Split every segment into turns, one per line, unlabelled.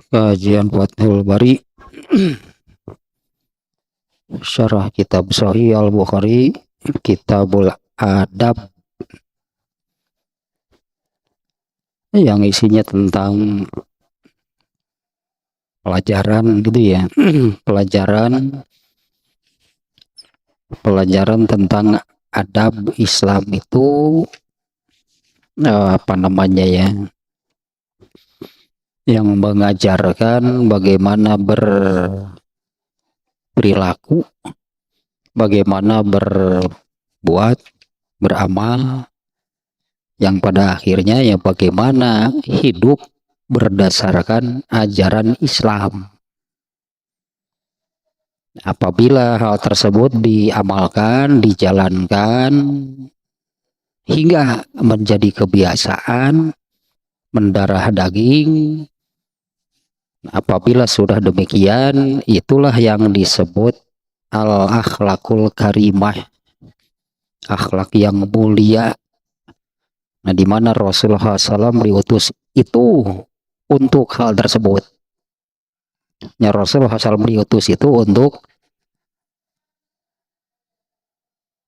Kajian Fathul Bari Syarah Kitab Sahih Al-Bukhari, Kitabul Adab, yang isinya tentang pelajaran gitu ya. pelajaran tentang adab Islam itu apa namanya ya, yang mengajarkan bagaimana berperilaku, bagaimana berbuat, beramal, yang pada akhirnya ya bagaimana hidup berdasarkan ajaran Islam. Apabila hal tersebut diamalkan, dijalankan hingga menjadi kebiasaan, mendarah daging, apabila sudah demikian, itulah yang disebut al-akhlakul karimah, akhlak yang mulia. Nah, di mana Rasulullah SAW diutus itu untuk hal tersebut. Ya, Rasulullah SAW diutus itu untuk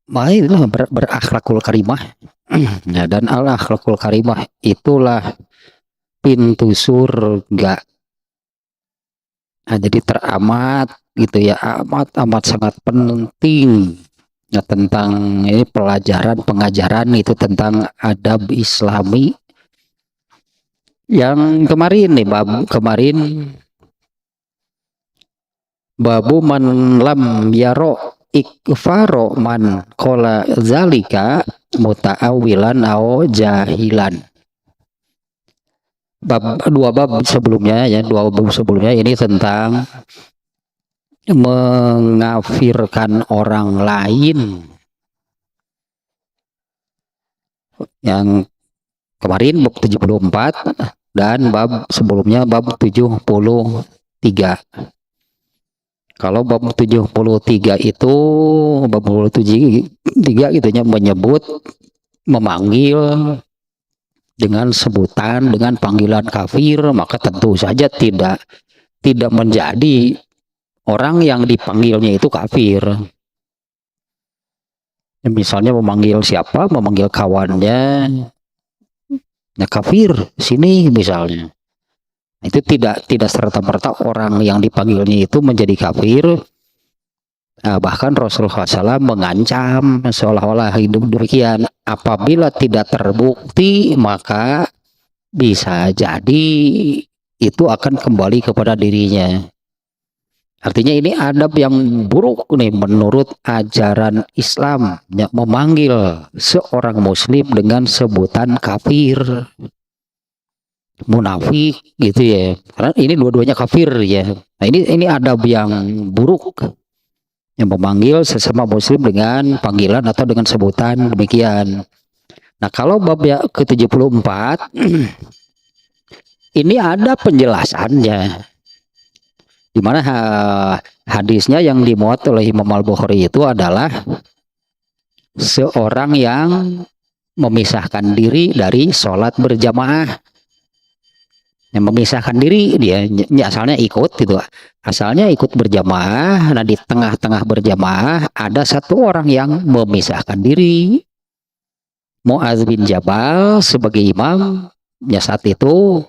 berakhlakul karimah. Ya, dan al-akhlakul karimah itulah pintu surga. Nah, jadi teramat gitu ya, amat sangat penting. Nah, tentang ini pengajaran itu tentang adab Islami yang kemarin nih, babu man lam yaro ikfaro man kola zalika muta'awilan au jahilan. Dua bab sebelumnya ini tentang mengafirkan orang lain. Yang kemarin bab 74 dan bab sebelumnya bab 73. Kalau bab 73 itu menyebut, memanggil dengan sebutan, dengan panggilan kafir, maka tentu saja tidak menjadi orang yang dipanggilnya itu kafir. Misalnya memanggil siapa, memanggil kawannya, nah kafir sini misalnya. Itu tidak serta-merta orang yang dipanggilnya itu menjadi kafir. Bahkan Rasulullah SAW mengancam seolah-olah hidup demikian. Apabila tidak terbukti, maka bisa jadi itu akan kembali kepada dirinya. Artinya ini adab yang buruk nih menurut ajaran Islam, yang memanggil seorang muslim dengan sebutan kafir, munafik gitu ya, karena ini dua-duanya kafir ya. Nah, ini adab yang buruk, yang memanggil sesama muslim dengan panggilan atau dengan sebutan demikian. Nah, kalau bab yang ke-74 ini ada penjelasannya, di mana hadisnya yang dimuat oleh Imam Al-Bukhari itu adalah seorang yang memisahkan diri dari sholat berjamaah. Yang memisahkan diri, dia asalnya ikut gitu, asalnya ikut berjamaah. Nah, di tengah-tengah berjamaah ada satu orang yang memisahkan diri, Mu'adz bin Jabal sebagai imam. Ya, saat itu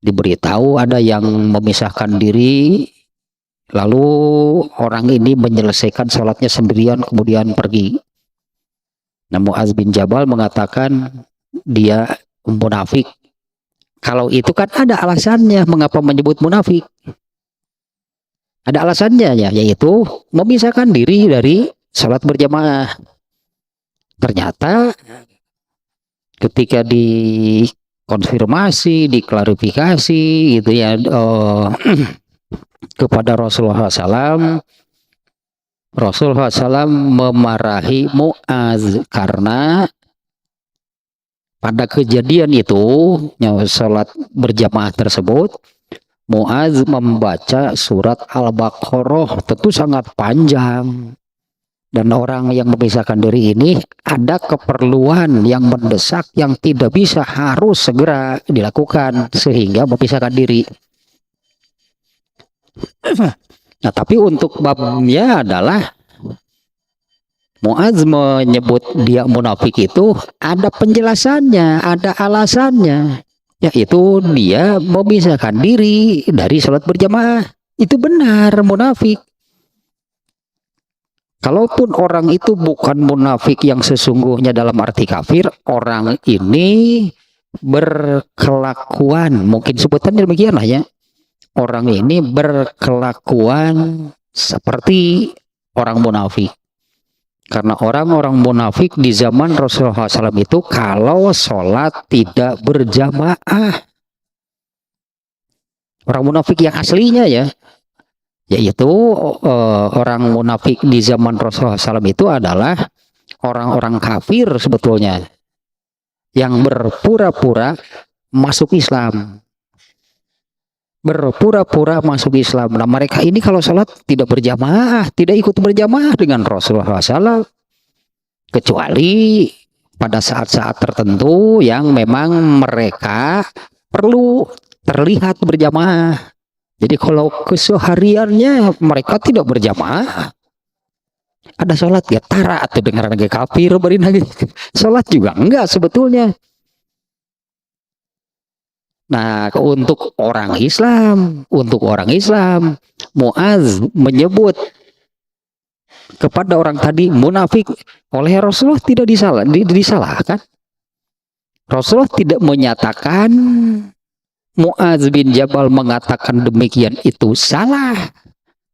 diberitahu ada yang memisahkan diri, lalu orang ini menyelesaikan sholatnya sendirian kemudian pergi. Nah, Mu'adz bin Jabal mengatakan dia munafik. Kalau itu kan ada alasannya mengapa menyebut munafik. Ada alasannya ya, yaitu memisahkan diri dari sholat berjamaah. Ternyata ketika dikonfirmasi, diklarifikasi gitu ya kepada Rasulullah SAW, Rasulullah SAW memarahi Mu'adz karena pada kejadian itu, sholat berjamaah tersebut, Mu'adz membaca surat Al-Baqarah, tentu sangat panjang. Dan orang yang memisahkan diri ini ada keperluan yang mendesak yang tidak bisa, harus segera dilakukan, sehingga memisahkan diri. Nah, tapi untuk babnya adalah Muaz menyebut dia munafik itu ada penjelasannya, ada alasannya, yaitu dia memisahkan diri dari sholat berjamaah. Itu benar munafik. Kalaupun orang itu bukan munafik yang sesungguhnya dalam arti kafir, orang ini berkelakuan, mungkin sebutannya demikian lah ya. Orang ini berkelakuan seperti orang munafik. Karena orang-orang munafik di zaman Rasulullah SAW itu kalau sholat tidak berjamaah. Orang munafik yang aslinya ya, yaitu orang munafik di zaman Rasulullah SAW itu adalah orang-orang kafir sebetulnya. Yang berpura-pura masuk Islam. Berpura-pura masuk Islam. Nah, mereka ini kalau sholat tidak berjamaah, tidak ikut berjamaah dengan Rasulullah SAW, kecuali pada saat-saat tertentu yang memang mereka perlu terlihat berjamaah. Jadi kalau kesehariannya mereka tidak berjamaah, ada sholat ya tara atau dengar lagi kafir berin lagi sholat juga enggak sebetulnya. Nah, untuk orang Islam, Muaz menyebut kepada orang tadi munafik oleh Rasulullah tidak disalahkan. Rasulullah tidak menyatakan Muaz bin Jabal mengatakan demikian itu salah.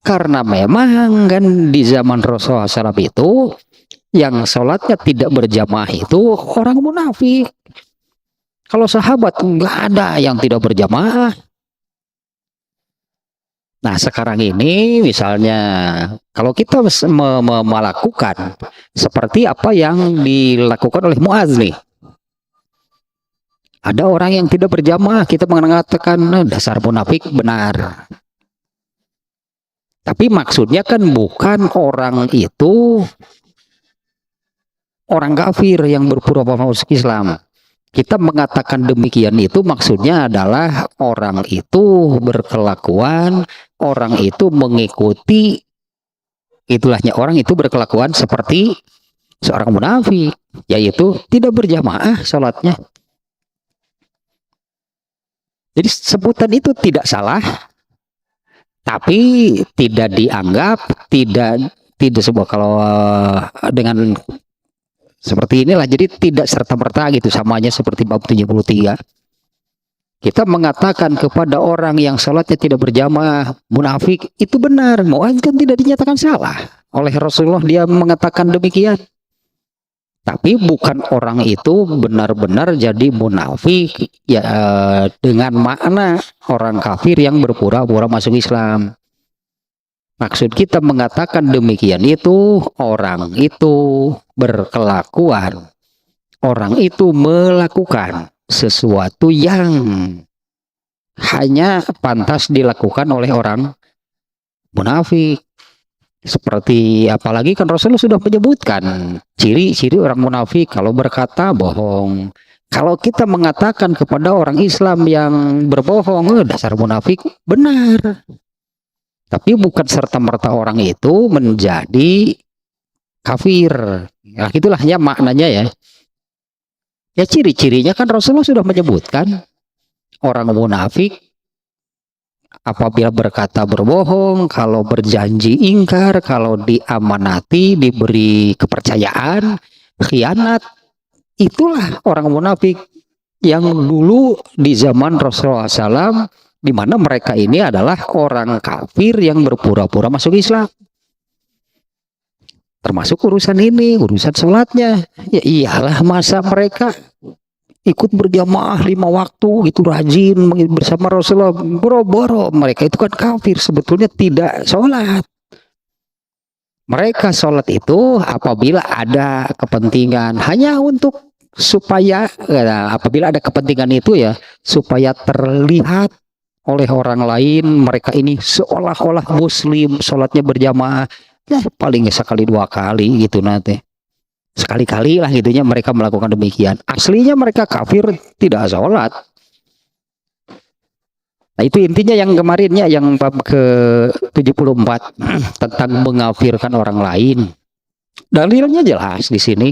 Karena memang kan di zaman Rasulullah SAW itu yang sholatnya tidak berjamaah itu orang munafik. Kalau sahabat nggak ada yang tidak berjamaah. Nah sekarang ini misalnya kalau kita melakukan seperti apa yang dilakukan oleh Muaz nih. Ada orang yang tidak berjamaah, kita mengatakan dasar munafik, benar. Tapi maksudnya kan bukan orang itu orang kafir yang berpura-pura masuk Islam. Kita mengatakan demikian itu maksudnya adalah orang itu berkelakuan, orang itu mengikuti, itulahnya orang itu berkelakuan seperti seorang munafik, yaitu tidak berjamaah sholatnya. Jadi sebutan itu tidak salah, tapi tidak dianggap, tidak sebuah kalau dengan seperti inilah, jadi tidak serta-merta gitu samanya seperti bab 73. Kita mengatakan kepada orang yang sholatnya tidak berjamaah munafik, itu benar. Muaz kan tidak dinyatakan salah oleh Rasulullah, dia mengatakan demikian. Tapi bukan orang itu benar-benar jadi munafik ya, dengan makna orang kafir yang berpura-pura masuk Islam. Maksud kita mengatakan demikian itu orang itu berkelakuan, orang itu melakukan sesuatu yang hanya pantas dilakukan oleh orang munafik. Seperti apalagi kan Rasulullah sudah menyebutkan ciri-ciri orang munafik kalau berkata bohong. Kalau kita mengatakan kepada orang Islam yang berbohong, dasar munafik, benar. Tapi bukan serta-merta orang itu menjadi kafir. Ya, itulah ya maknanya ya. Ya ciri-cirinya kan Rasulullah sudah menyebutkan orang munafik apabila berkata berbohong, kalau berjanji ingkar, kalau diamanati, diberi kepercayaan, khianat. Itulah orang munafik yang dulu di zaman Rasulullah SAW, di mana mereka ini adalah orang kafir yang berpura-pura masuk Islam. Termasuk urusan ini, urusan sholatnya. Ya iyalah, masa mereka ikut berjamaah 5 waktu itu rajin bersama Rasulullah, boro-boro mereka itu kan kafir, sebetulnya tidak sholat. Mereka sholat itu apabila ada kepentingan, hanya untuk supaya apabila ada kepentingan itu ya supaya terlihat oleh orang lain mereka ini seolah-olah muslim, sholatnya berjamaah ya paling sekali 2 kali gitu nanti. Sekali-kali lah gitunya mereka melakukan demikian. Aslinya mereka kafir, tidak sholat. Nah, itu intinya yang kemarinnya yang bab ke 74 tentang mengafirkan orang lain. Dalilnya jelas di sini.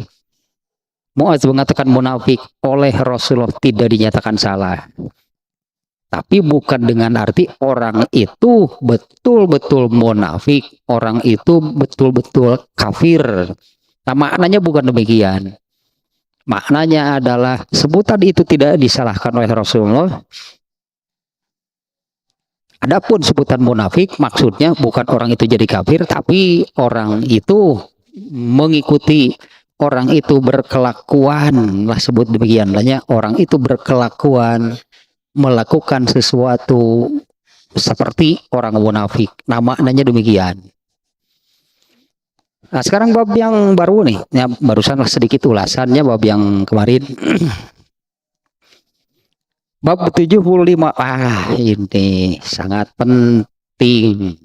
Muaz mengatakan munafik oleh Rasulullah tidak dinyatakan salah. Tapi bukan dengan arti orang itu betul-betul munafik, orang itu betul-betul kafir. Nah, maknanya bukan demikian. Maknanya adalah sebutan itu tidak disalahkan oleh Rasulullah. Adapun sebutan munafik maksudnya bukan orang itu jadi kafir, tapi orang itu mengikuti, orang itu berkelakuan, lah sebut demikian lahnya, orang itu berkelakuan melakukan sesuatu seperti orang munafik. Nah, maknanya demikian. Nah, sekarang bab yang baru nih, ya, barusan sedikit ulasannya bab yang kemarin. Bab 75. Ini sangat penting.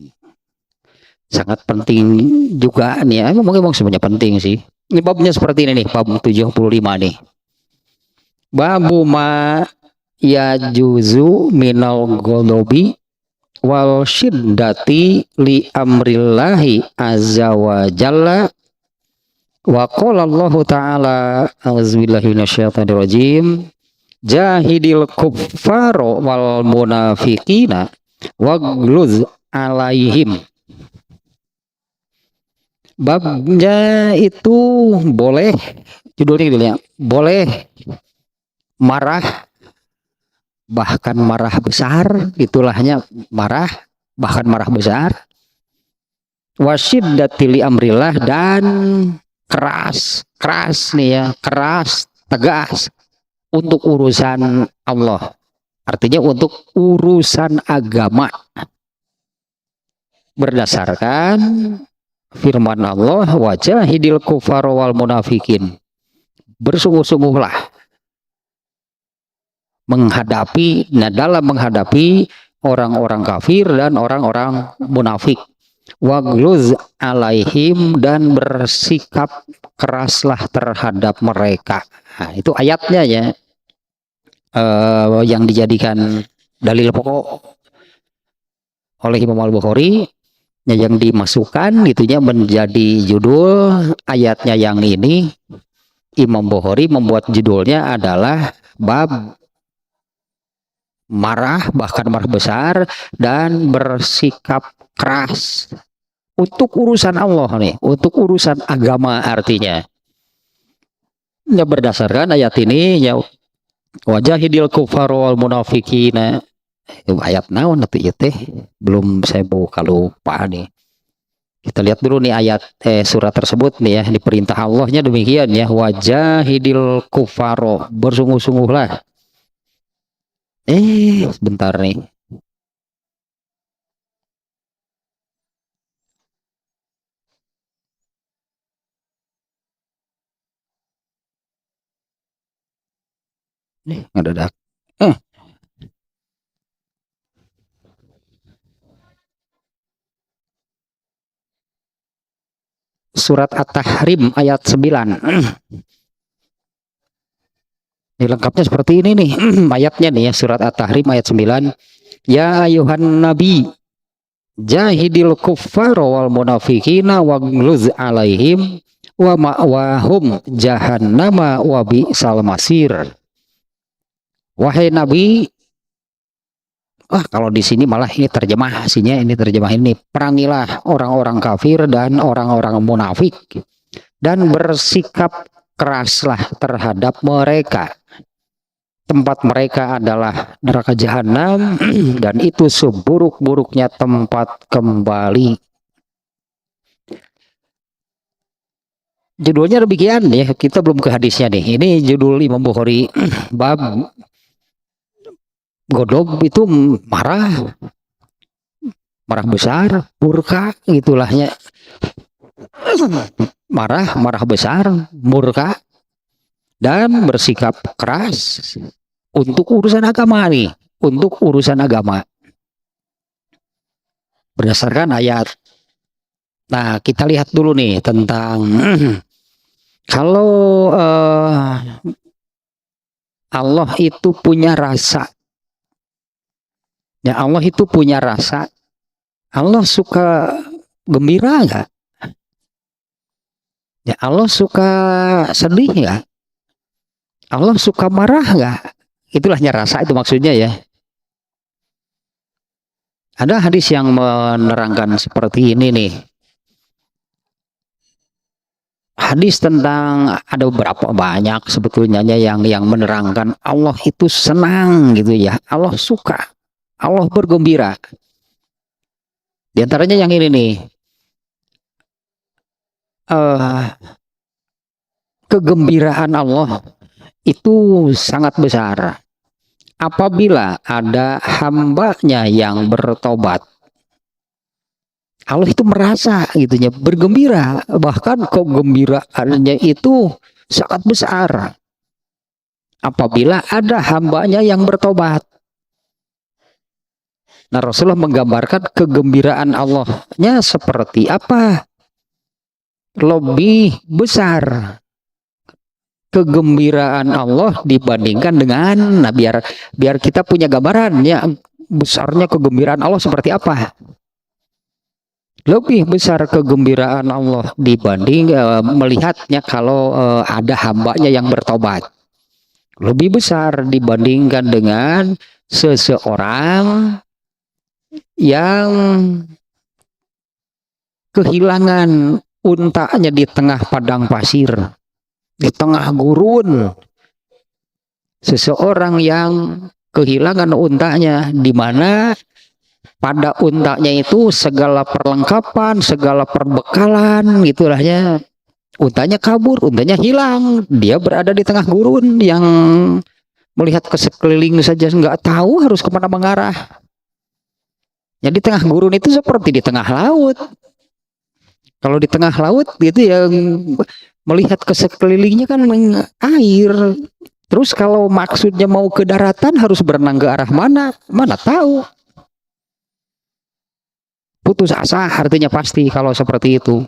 Sangat penting juga nih ya. Emang semuanya penting sih. Ini babnya seperti ini nih, bab 75 nih. Babu ma ya juzu minal golobi wal syiddati li amrillahi azza wa jalla wa qala Allah ta'ala auzubillahi minasyaitonir rajim jahidil kuffaro wal munafiqina wagluz alaihim. Babnya itu boleh, judulnya gitu ya, boleh marah, bahkan marah besar, itulahnya marah, bahkan marah besar, wasyiddatili amrillah, dan keras nih ya, keras, tegas untuk urusan Allah, artinya untuk urusan agama, berdasarkan firman Allah, wajahidil kufar wal munafikin, bersungguh-sungguhlah menghadapi, nah dalam menghadapi orang-orang kafir dan orang-orang munafik, wagluz alaihim, dan bersikap keraslah terhadap mereka. Nah, itu ayatnya ya, yang dijadikan dalil pokok oleh Imam Al-Bukhari, yang dimasukkan gitunya menjadi judul ayatnya yang ini. Imam Bukhari membuat judulnya adalah bab marah, bahkan marah besar, dan bersikap keras untuk urusan Allah nih, untuk urusan agama, artinya ya berdasarkan ayat ini ya, wajahidil kufar wal munafikina. Ayat naon nanti ya teh, belum saya buka, lupa nih. Kita lihat dulu nih ayat surat tersebut nih ya, di perintah Allahnya demikian ya, wajahidil kufaro, bersungguh-sungguhlah. Sebentar nih. Nih, ngedadak. Surat At-Tahrim ayat 9. Ini lengkapnya seperti ini nih ayatnya nih ya, surat At-Tahrim ayat 9. Ya ayuhan nabi jahidil kuffar wal munafikina wagluz alaihim wa ma'wahum jahannama wa bi'sal masir. Wahai nabi, kalau di sini malah ini terjemahnya, ini perangilah orang-orang kafir dan orang-orang munafik dan bersikap keraslah terhadap mereka. Tempat mereka adalah neraka jahanam dan itu seburuk-buruknya tempat kembali. Judulnya demikian ya, kita belum ke hadisnya nih. Ini judul Imam Bukhari, bab godob itu marah besar, murka gitulahnya, marah besar, murka, dan bersikap keras untuk urusan agama nih, untuk urusan agama berdasarkan ayat. Nah, kita lihat dulu nih tentang kalau Allah itu punya rasa Ya Allah itu punya rasa. Allah suka gembira nggak? Ya Allah suka sedih nggak? Allah suka marah nggak? Itulahnya rasa itu maksudnya ya. Ada hadis yang menerangkan seperti ini nih. Hadis tentang ada beberapa banyak sebetulnya yang menerangkan Allah itu senang gitu ya. Allah suka. Allah bergembira. Di antaranya yang ini nih. Kegembiraan Allah itu sangat besar apabila ada hambanya yang bertobat. Allah itu merasa gitu ya, bergembira, bahkan kegembiraannya itu sangat besar apabila ada hambanya yang bertobat. Nah, Rasulullah menggambarkan kegembiraan Allahnya seperti apa? Lebih besar kegembiraan Allah dibandingkan dengan, nah biar kita punya gambaran ya besarnya kegembiraan Allah seperti apa. Lebih besar kegembiraan Allah dibanding melihatnya kalau ada hambanya yang bertobat. Lebih besar dibandingkan dengan seseorang yang kehilangan untanya di tengah padang pasir, di tengah gurun. Seseorang yang kehilangan untanya, di mana pada untanya itu segala perlengkapan, segala perbekalan gitulah ya. Untanya kabur, untanya hilang. Dia berada di tengah gurun yang melihat ke sekeliling saja nggak tahu harus kemana mengarah. Ya, di tengah gurun itu seperti di tengah laut. Kalau di tengah laut gitu ya, melihat ke sekelilingnya kan air. Terus kalau maksudnya mau ke daratan harus berenang ke arah mana? Mana tahu. Putus asa artinya pasti kalau seperti itu.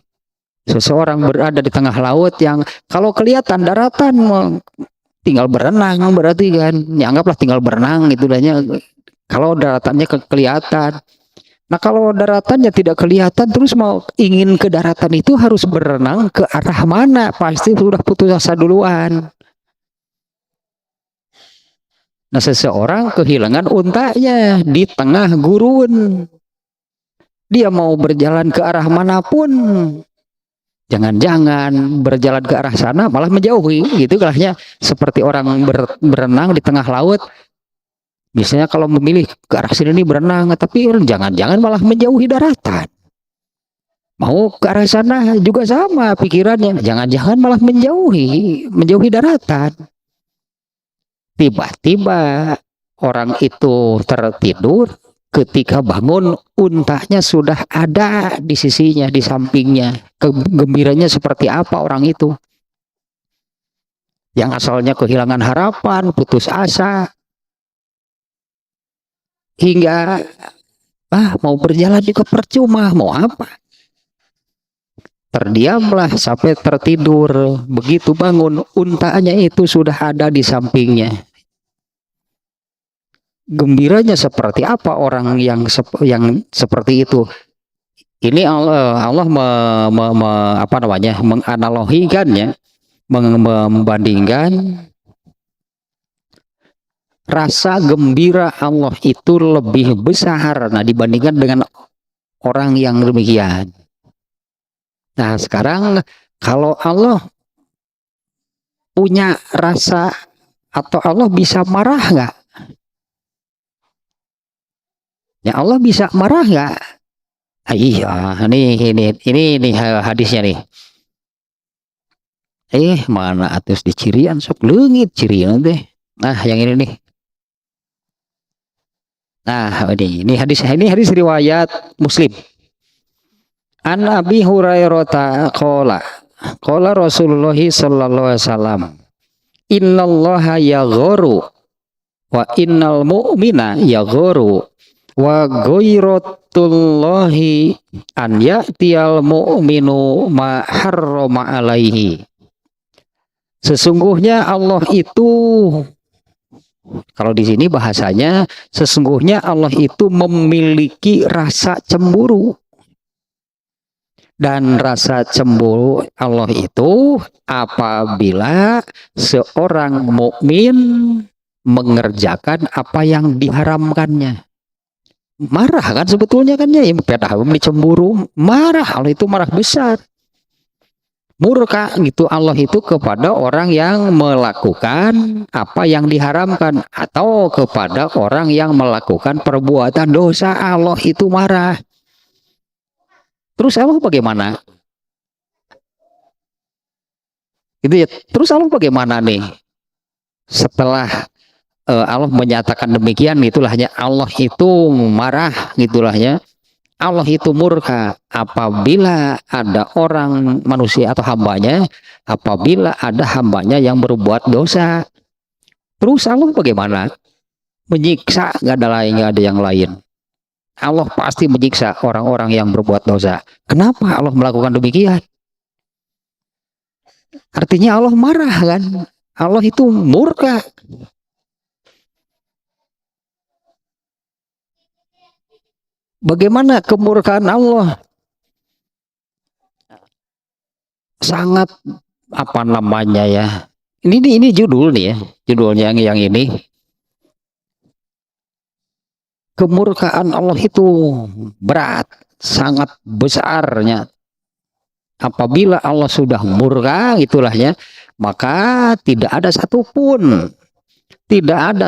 Seseorang berada di tengah laut yang kalau kelihatan daratan tinggal berenang berarti kan. Ya, anggaplah tinggal berenang gitu lahnya. Kalau daratannya kelihatan. Nah, kalau daratannya tidak kelihatan terus mau ingin ke daratan itu harus berenang ke arah mana? Pasti sudah putus asa duluan. Nah, seseorang kehilangan untanya di tengah gurun. Dia mau berjalan ke arah manapun, jangan-jangan berjalan ke arah sana malah menjauhi, gitu kalahnya seperti orang berenang di tengah laut. Biasanya kalau memilih ke arah sini berenang, tapi jangan-jangan malah menjauhi daratan. Mau ke arah sana juga sama pikirannya, jangan-jangan malah menjauhi daratan. Tiba-tiba orang itu tertidur. Ketika bangun, untanya sudah ada di sisinya, di sampingnya. Kegembiranya seperti apa orang itu? Yang asalnya kehilangan harapan, putus asa, hingga mau berjalan juga percuma, mau apa? Terdiamlah sampai tertidur. Begitu bangun, untanya itu sudah ada di sampingnya. Gembiranya seperti apa orang yang seperti itu? Ini Allah menganalogikannya, membandingkan rasa gembira Allah itu lebih besar dibandingkan dengan orang yang demikian. Nah, sekarang kalau Allah punya rasa atau Allah bisa marah nggak? Ya, Allah bisa marah nggak? Iya, ini hadisnya nih. Mana atus di cirian sok leungit cirian teh. Nah, yang ini nih. Nah, ini hadis riwayat Muslim. An Abi Hurairah qala Rasulullah sallallahu alaihi wasallam, innallaha yaghuru wa innal mu'mina yaghuru wa ghairatullahi an ya'tiyal mu'minu ma harrama alaihi. Sesungguhnya Allah itu Kalau di sini bahasanya sesungguhnya Allah itu memiliki rasa cemburu. Dan rasa cemburu Allah itu apabila seorang mukmin mengerjakan apa yang diharamkannya. Marah kan sebetulnya kan ya, padahal cemburu, marah. Allah itu marah besar. Murka gitu Allah itu kepada orang yang melakukan apa yang diharamkan atau kepada orang yang melakukan perbuatan dosa. Allah itu marah. Terus Allah bagaimana? Gitu ya. Terus Allah bagaimana nih? Setelah Allah menyatakan demikian, itulahnya Allah itu marah, gitulahnya. Allah itu murka apabila ada orang manusia atau hambanya, apabila ada hambanya yang berbuat dosa. Terus Allah bagaimana? Menyiksa, nggak ada yang lain. Allah pasti menyiksa orang-orang yang berbuat dosa. Kenapa Allah melakukan demikian? Artinya Allah marah kan? Allah itu murka. Bagaimana kemurkaan Allah? Sangat apa namanya ya? Ini judul nih ya, judulnya yang ini. Kemurkaan Allah itu berat, sangat besarnya. Apabila Allah sudah murka, itulahnya, maka tidak ada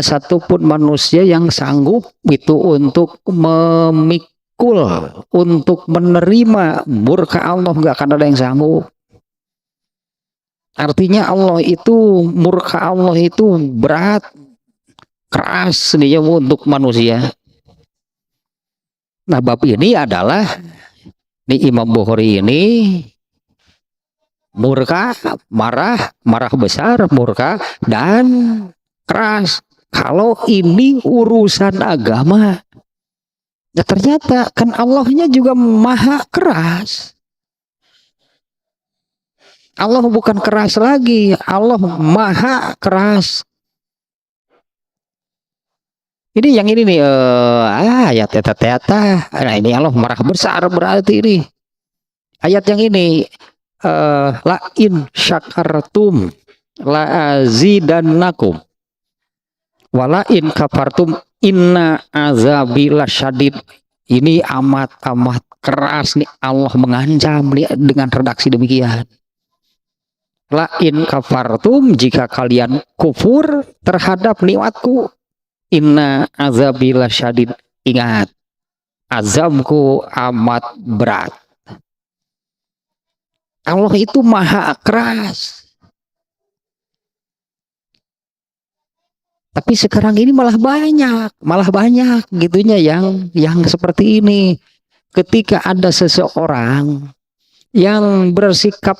satupun manusia yang sanggup itu untuk memikul, untuk menerima murka Allah. Nggak akan ada yang sanggup. Artinya Allah itu, murka Allah itu berat, keras nih ya untuk manusia. Nah, bab ini adalah nih Imam Bukhari ini murka, marah besar, murka dan keras. Kalau ini urusan agama, ya ternyata kan Allahnya juga maha keras. Allah bukan keras lagi, Allah maha keras. Ini yang ini nih ayat teta. Nah ini Allah marah besar berarti ini. Ayat yang ini la in syakartum la azidannakum wala in kafartum inna azabi lasyadid. Ini amat keras nih, Allah mengancam nih dengan redaksi demikian. La in kafartum, jika kalian kufur terhadap nikmatku, inna azabi lasyadid, ingat azabku amat berat. Allah itu maha keras. Tapi sekarang ini malah banyak gitunya yang seperti ini. Ketika ada seseorang yang bersikap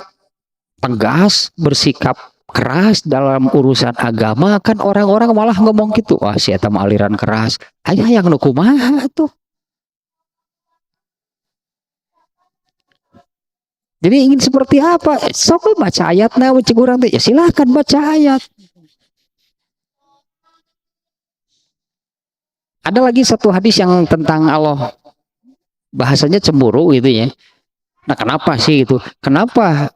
tegas, bersikap keras dalam urusan agama, kan orang-orang malah ngomong gitu, wah si eta aliran keras. Aya yang nu kumaha tuh. Jadi ingin seperti apa? Sok baca ayatnya, ya silahkan baca ayat. Ada lagi satu hadis yang tentang Allah, bahasanya cemburu gitu ya. Nah kenapa sih itu? Kenapa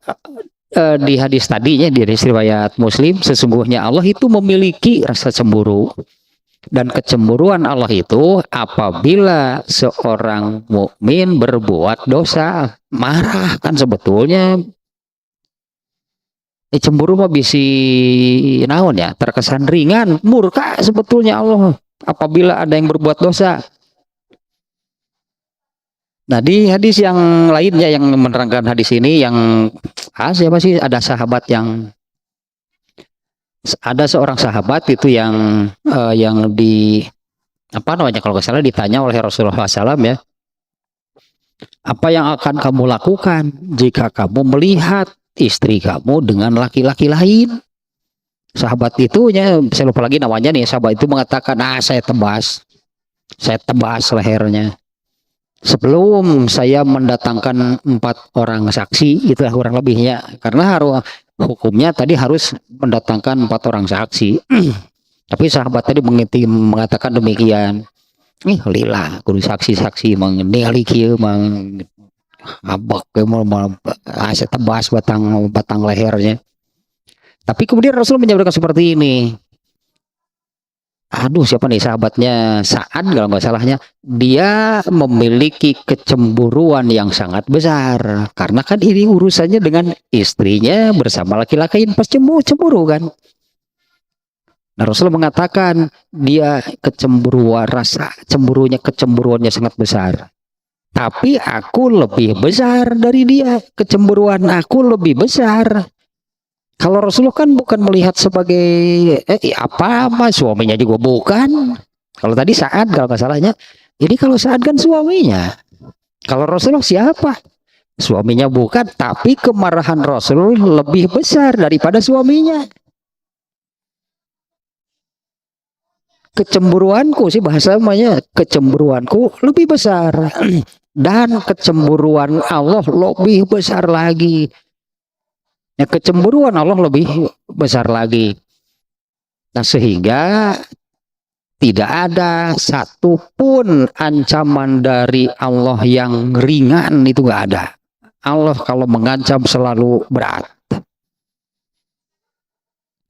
di hadis tadinya, di hadis riwayat Muslim, sesungguhnya Allah itu memiliki rasa cemburu. Dan kecemburuan Allah itu apabila seorang mukmin berbuat dosa, marah kan sebetulnya. Cemburu mah bisi naon ya, terkesan ringan, murka sebetulnya Allah apabila ada yang berbuat dosa. Nah di hadis yang lainnya yang menerangkan hadis ini, yang siapa sih, ada seorang sahabat itu yang di apa namanya, kalau nggak salah ditanya oleh Rasulullah SAW ya, apa yang akan kamu lakukan jika kamu melihat istri kamu dengan laki-laki lain? Sahabat itu saya lupa lagi namanya nih, sahabat itu mengatakan, saya tebas lehernya sebelum saya mendatangkan 4 orang saksi. Itulah kurang lebihnya, karena hukumnya tadi harus mendatangkan 4 orang saksi. Tapi sahabat tadi mengatakan demikian. Lila kudu saksi-saksi mengenali kieu mang abak ke mau aset tebas batang batang lehernya. Tapi kemudian Rasul menyampaikan seperti ini. Aduh, siapa nih sahabatnya Sa'ad kalau nggak salahnya, dia memiliki kecemburuan yang sangat besar karena kan ini urusannya dengan istrinya bersama laki-laki yang pas cemburu kan. Nah, Rasul mengatakan dia kecemburuan, rasa kecemburuannya sangat besar. Tapi aku lebih besar dari dia, kecemburuan aku lebih besar. Kalau Rasulullah kan bukan melihat sebagai apa suaminya juga bukan. Kalau tadi Sa'ad kalau nggak salahnya, ini kalau Sa'ad kan suaminya. Kalau Rasulullah siapa? Suaminya bukan, tapi kemarahan Rasulullah lebih besar daripada suaminya. Kecemburuanku sih bahasa namanya, kecemburuanku lebih besar dan kecemburuan Allah lebih besar lagi. Ya, kecemburuan Allah lebih besar lagi. Nah, sehingga tidak ada satupun ancaman dari Allah yang ringan, itu nggak ada. Allah kalau mengancam selalu berat.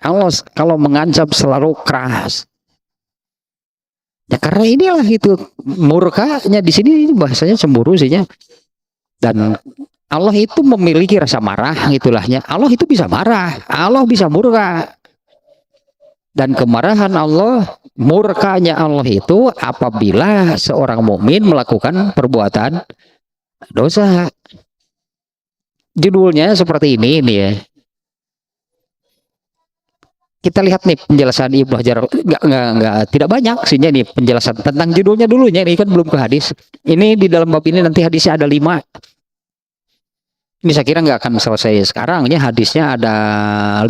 Allah kalau mengancam selalu keras. Ya karena inilah itu murkanya di sini bahasanya cemburu sihnya. Dan Allah itu memiliki rasa marah gitulahnya. Allah itu bisa marah, Allah bisa murka. Dan kemarahan Allah, murkanya Allah itu apabila seorang mukmin melakukan perbuatan dosa. Judulnya seperti ini nih ya. Kita lihat nih penjelasan Ibnu Hajar, nggak tidak banyak sihnya nih penjelasan tentang judulnya dulunya, ini kan belum ke hadis. Ini di dalam bab ini nanti hadisnya ada 5. Ini saya kira nggak akan selesai sekarang. Ini hadisnya ada 5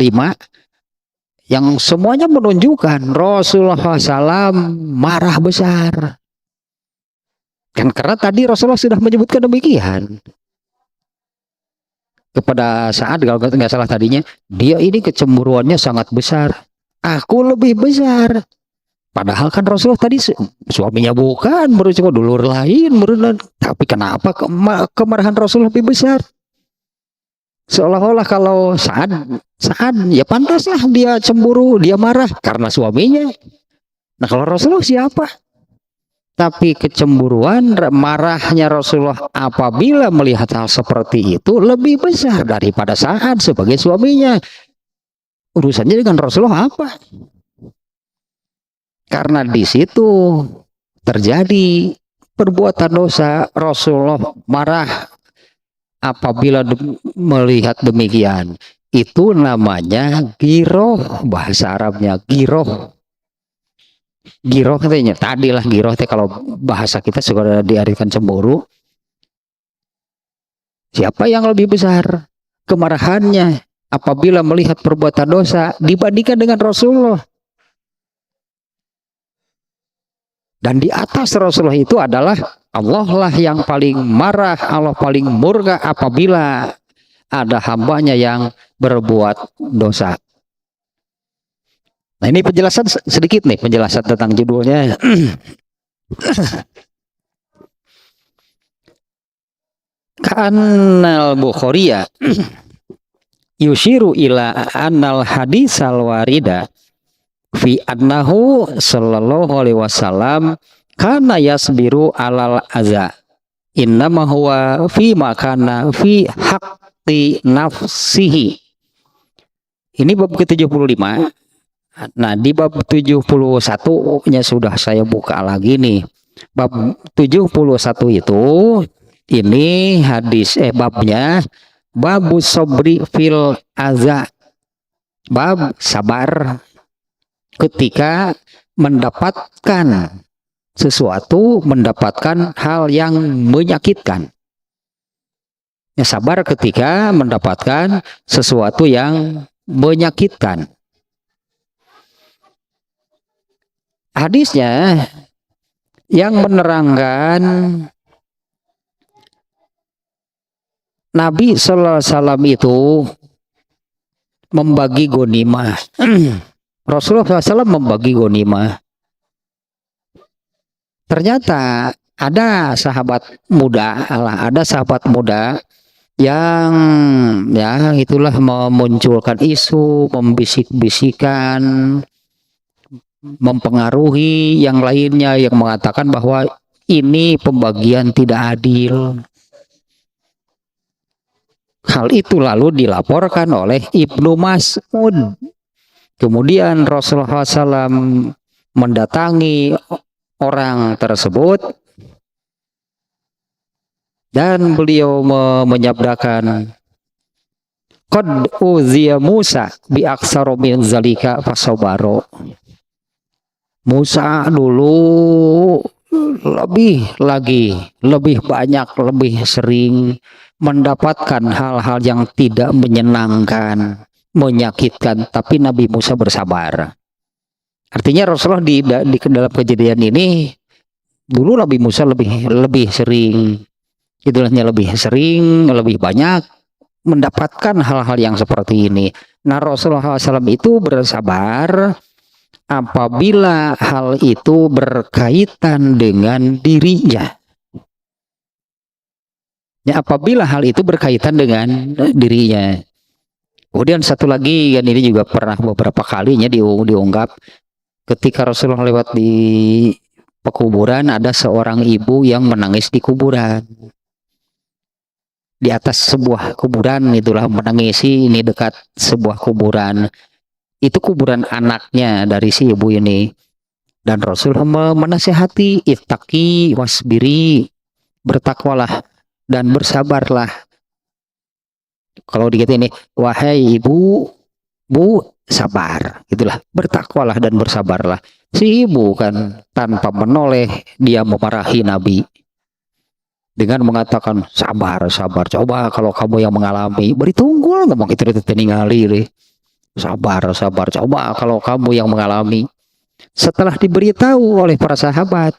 yang semuanya menunjukkan Rasulullah SAW marah besar. Kan karena tadi Rasulullah sudah menyebutkan demikian kepada Sa'ad kalau nggak salah tadinya, dia ini kecemburuannya sangat besar. Aku lebih besar. Padahal kan Rasulullah tadi suaminya bukan, baru cuma dulur lain, tapi kenapa kemarahan Rasulullah lebih besar? Seolah-olah kalau Sa'ad ya pantaslah dia cemburu, dia marah karena suaminya. Nah kalau Rasulullah siapa? Tapi kecemburuan, marahnya Rasulullah apabila melihat hal seperti itu lebih besar daripada Sa'ad sebagai suaminya. Urusannya dengan Rasulullah apa? Karena di situ terjadi perbuatan dosa, Rasulullah marah apabila melihat demikian. Itu namanya giroh, bahasa Arabnya giroh. Giroh katanya tadi lah, giroh teh kalau bahasa kita sudah diartikan cemburu. Siapa yang lebih besar kemarahannya apabila melihat perbuatan dosa dibandingkan dengan Rasulullah? Dan di atas Rasulullah itu adalah Allah lah yang paling marah, Allah paling murka apabila ada hambanya yang berbuat dosa. Nah ini penjelasan sedikit nih, penjelasan tentang judulnya. Kanal Bukhariya yushiru ila annal hadisal warida fi annahu sallallahu alaihi wasallam kana yasbiru alal aza innama huwa fi makana fi haqqi nafsihi. Ini bab ke-75. Nah di bab 71-nya sudah saya buka lagi nih. Bab 71 itu ini hadis babnya babu sobri fil aza, bab sabar ketika mendapatkan sesuatu, mendapatkan hal yang menyakitkan. Ya, sabar ketika mendapatkan sesuatu yang menyakitkan. Hadisnya yang menerangkan Nabi Sallallahu Alaihi Wasallam itu membagi ghanimah Rasulullah SAW membagi ghanimah. Ternyata ada sahabat muda yang ya itulah memunculkan isu, membisik-bisikan, mempengaruhi yang lainnya yang mengatakan bahwa ini pembagian tidak adil. Hal itu lalu dilaporkan oleh Ibnu Mas'ud. Kemudian Rasulullah SAW mendatangi orang tersebut dan beliau menyabdakan, qad uziya Musa bi aktsara min zalika fasabaro. Musa dulu lebih banyak, lebih sering mendapatkan hal-hal yang tidak menyenangkan, menyakitkan, tapi Nabi Musa bersabar. Artinya Rasulullah di dalam kejadian ini dulu Nabi Musa lebih sering, itulah lebih sering, lebih banyak mendapatkan hal-hal yang seperti ini. Nah, Rasulullah SAW itu bersabar apabila hal itu berkaitan dengan dirinya. Ya, apabila hal itu berkaitan dengan dirinya. Kemudian satu lagi, kan ini juga pernah beberapa kalinya diungkap, ketika Rasulullah lewat di pekuburan, ada seorang ibu yang menangis di kuburan. Di atas sebuah kuburan, itulah menangisi, ini dekat sebuah kuburan. Itu kuburan anaknya dari si ibu ini. Dan Rasulullah menasihati, ittaqi wasbiri, bertakwalah dan bersabarlah. Kalau dikata ini, wahai ibu, sabar, gitulah, bertakwalah dan bersabarlah. Si ibu kan tanpa menoleh dia memarahi Nabi dengan mengatakan, sabar, coba kalau kamu yang mengalami, beri tunggul ngomong itu ningali, sabar, coba kalau kamu yang mengalami. Setelah diberitahu oleh para sahabat,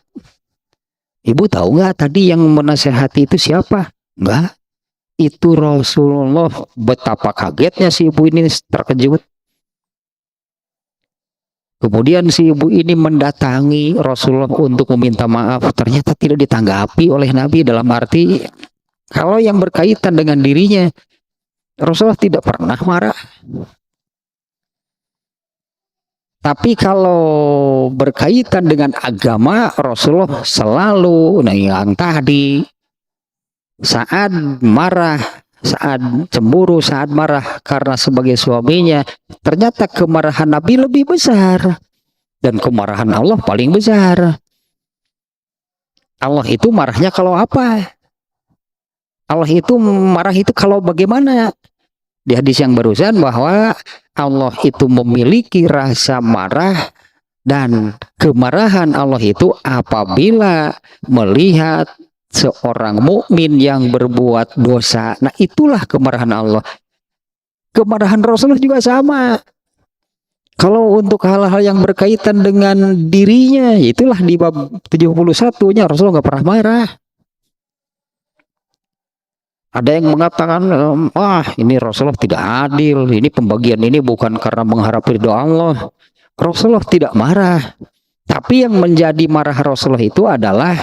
ibu tahu nggak tadi yang menasehati itu siapa? Enggak, itu Rasulullah. Betapa kagetnya si ibu ini, terkejut. Kemudian si ibu ini mendatangi Rasulullah untuk meminta maaf. Ternyata tidak ditanggapi oleh Nabi, dalam arti kalau yang berkaitan dengan dirinya Rasulullah tidak pernah marah. Tapi kalau berkaitan dengan agama, Rasulullah selalu, nah yang tadi, saat marah, saat cemburu, saat marah karena sebagai suaminya, ternyata kemarahan Nabi lebih besar dan kemarahan Allah paling besar. Allah itu marahnya kalau apa? Allah itu marah itu kalau bagaimana? Di hadis yang barusan bahwa Allah itu memiliki rasa marah, dan kemarahan Allah itu apabila melihat seorang mukmin yang berbuat dosa. Nah, itulah kemarahan Allah. Kemarahan Rasulullah juga sama. Kalau untuk hal-hal yang berkaitan dengan dirinya, itulah di bab 71-nya Rasulullah nggak pernah marah. Ada yang mengatakan, ini Rasulullah tidak adil, ini pembagian ini bukan karena mengharap ridho Allah. Rasulullah tidak marah. Tapi yang menjadi marah Rasulullah itu adalah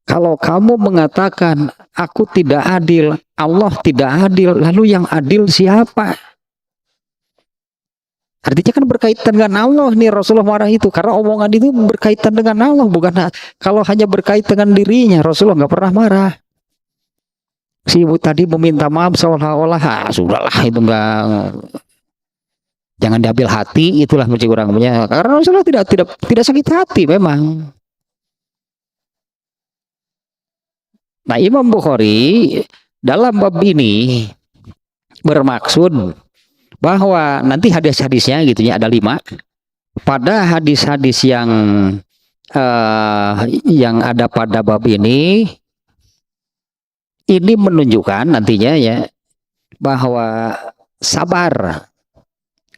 kalau kamu mengatakan aku tidak adil, Allah tidak adil, lalu yang adil siapa? Artinya kan berkaitan dengan Allah nih Rasulullah marah itu, karena omongan itu berkaitan dengan Allah, bukan kalau hanya berkaitan dengan dirinya. Rasulullah nggak pernah marah. Si ibu tadi meminta maaf seolah-olah sudahlah itu enggak, jangan diambil hati, itulah menjadi kurangnya. Karena Rasulullah tidak sakit hati memang. Nah, Imam Bukhari dalam bab ini bermaksud bahwa nanti hadis-hadisnya gitu ya, ada 5. Pada hadis-hadis yang ada pada bab ini menunjukkan nantinya ya bahwa sabar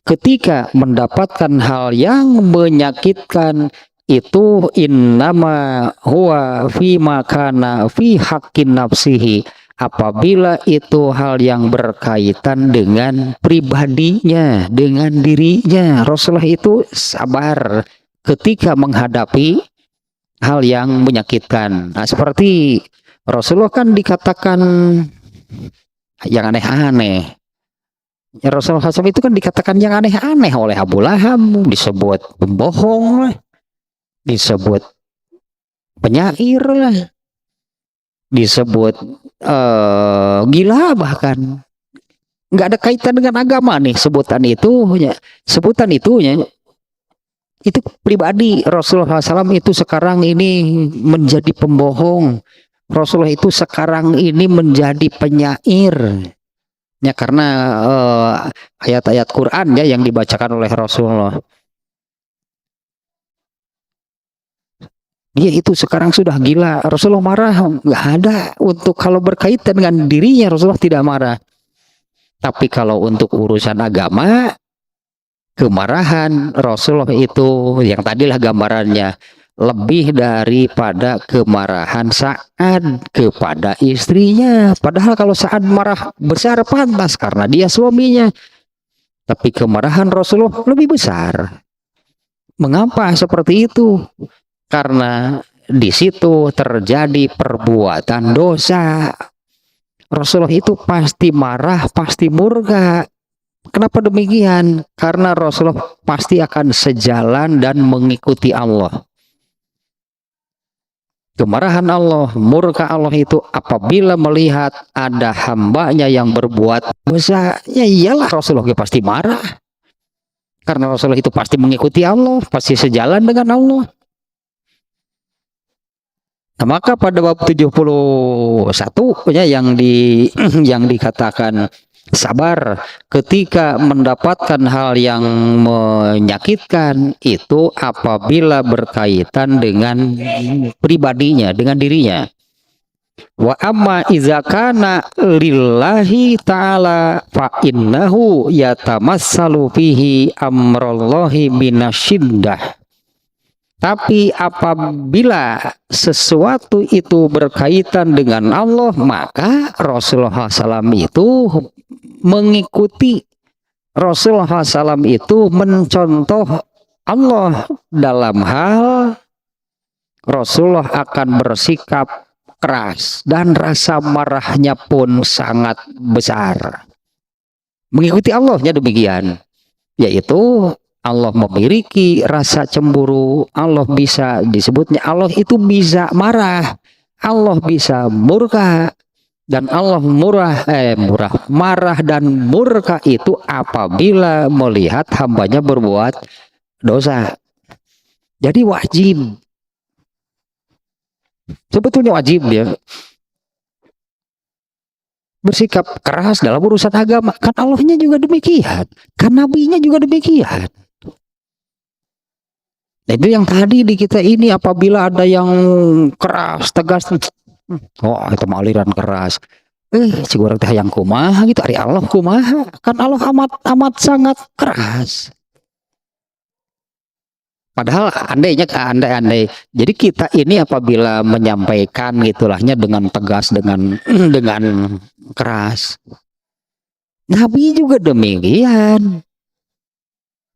ketika mendapatkan hal yang menyakitkan itu innama huwa fi makana fi haqqin nafsihi, apabila itu hal yang berkaitan dengan pribadinya, dengan dirinya. Rasulullah itu sabar ketika menghadapi hal yang menyakitkan. Nah, seperti Rasulullah kan dikatakan yang aneh-aneh. Ya, Rasulullah SAW itu kan dikatakan yang aneh-aneh oleh Abu Lahab, disebut pembohong lah, disebut penyair lah, disebut gila, bahkan nggak ada kaitan dengan agama nih sebutan itunya. Sebutan itunya itu pribadi. Rasulullah SAW itu sekarang ini menjadi pembohong. Rasulullah itu sekarang ini menjadi penyair. Ya, karena ayat-ayat Quran ya yang dibacakan oleh Rasulullah. Dia itu sekarang sudah gila. Rasulullah marah nggak ada. Untuk kalau berkaitan dengan dirinya Rasulullah tidak marah. Tapi kalau untuk urusan agama, kemarahan Rasulullah itu yang tadilah gambarannya lebih daripada kemarahan Sa'ad kepada istrinya. Padahal kalau Sa'ad marah besar pantas karena dia suaminya. Tapi kemarahan Rasulullah lebih besar. Mengapa seperti itu? Karena di situ terjadi perbuatan dosa. Rasulullah itu pasti marah, pasti murka. Kenapa demikian? Karena Rasulullah pasti akan sejalan dan mengikuti Allah. Kemarahan Allah, murka Allah itu apabila melihat ada hambanya yang berbuat dosa, ya iyalah Rasulullah pasti marah. Karena Rasulullah itu pasti mengikuti Allah, pasti sejalan dengan Allah. Nah, maka pada bab 71 ya yang dikatakan sabar ketika mendapatkan hal yang menyakitkan itu apabila berkaitan dengan pribadinya, dengan dirinya. Wa amma iza kana lillahi ta'ala fa innahu yatamassalu fihi amrullahi binashiddah. Tapi apabila sesuatu itu berkaitan dengan Allah, maka Rasulullah SAW itu mengikuti. Rasulullah SAW itu mencontoh Allah dalam hal Rasulullah akan bersikap keras dan rasa marahnya pun sangat besar. Mengikuti Allahnya demikian, yaitu Allah memiliki rasa cemburu. Allah bisa disebutnya Allah itu bisa marah, Allah bisa murka, dan Allah marah dan murka itu apabila melihat hambanya berbuat dosa. Jadi wajib, sebetulnya wajib ya bersikap keras dalam urusan agama. Kan Allahnya juga demikian, kan nabinya juga demikian. Nah, itu yang tadi di kita ini apabila ada yang keras, tegas, oh itu aliran keras. Cigurang teh yang kumaha gitu, ari Allah kumaha. Kan Allah amat sangat keras. Padahal andai. Jadi kita ini apabila menyampaikan gitulahnya dengan tegas, dengan keras. Nabi juga demikian.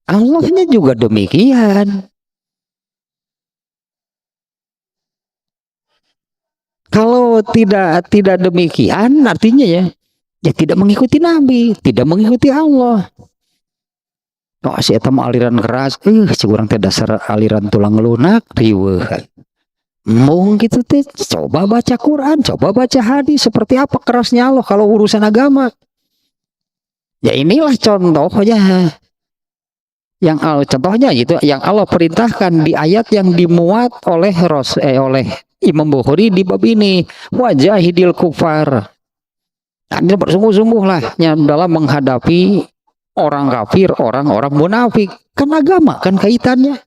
Allahnya juga demikian. Kalau tidak demikian artinya ya tidak mengikuti Nabi, tidak mengikuti Allah. Oh, si eta aliran keras, curang teh dasar aliran tulang lunak, riweuh. Mung gitu teh, coba baca Quran, coba baca hadis, seperti apa kerasnya Allah kalau urusan agama. Ya inilah contohnya. Contohnya gitu, yang Allah perintahkan di ayat yang dimuat oleh Imam Bukhari di bab ini, wajahidil kufar. Nah, ini bersungguh-sungguh lah dalam menghadapi orang kafir, orang-orang munafik. Kan agama, kan kaitannya.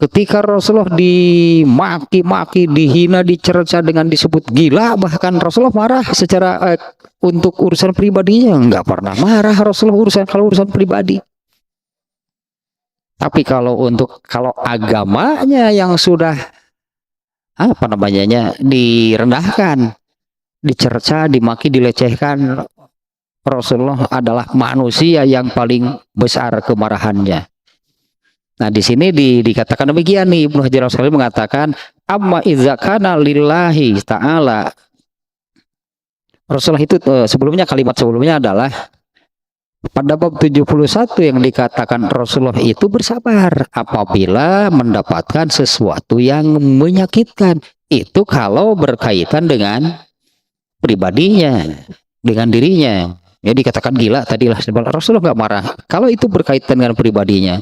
Ketika Rasulullah dimaki-maki, dihina, dicerca dengan disebut gila, bahkan Rasulullah marah secara untuk urusan pribadinya. Nggak pernah marah Rasulullah kalau urusan pribadi. Tapi kalau agamanya yang sudah direndahkan, dicerca, dimaki, dilecehkan, Rasulullah adalah manusia yang paling besar kemarahannya. Nah, di sini dikatakan demikian nih, Ibnu Hajar Al-Asqalani mengatakan, amma idza kana lillahi ta'ala. Rasulullah itu sebelumnya, kalimat sebelumnya adalah pada bab 71 yang dikatakan Rasulullah itu bersabar apabila mendapatkan sesuatu yang menyakitkan. Itu kalau berkaitan dengan pribadinya, dengan dirinya. Ya dikatakan gila tadilah, Rasulullah nggak marah kalau itu berkaitan dengan pribadinya.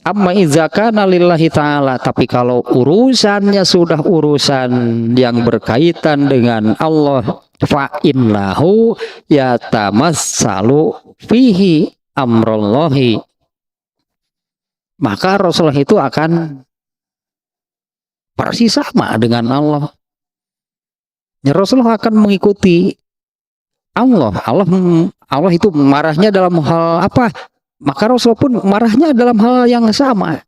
Amma idza kana lillahi ta'ala, tapi kalau urusannya sudah urusan yang berkaitan dengan Allah, fa innahu yatamassalu fihi amrullahi, maka Rasulullah itu akan persis sama dengan Allah. Ya, Rasulullah akan mengikuti Allah. Allah itu marahnya dalam hal apa? Maka Rasul pun marahnya dalam hal yang sama.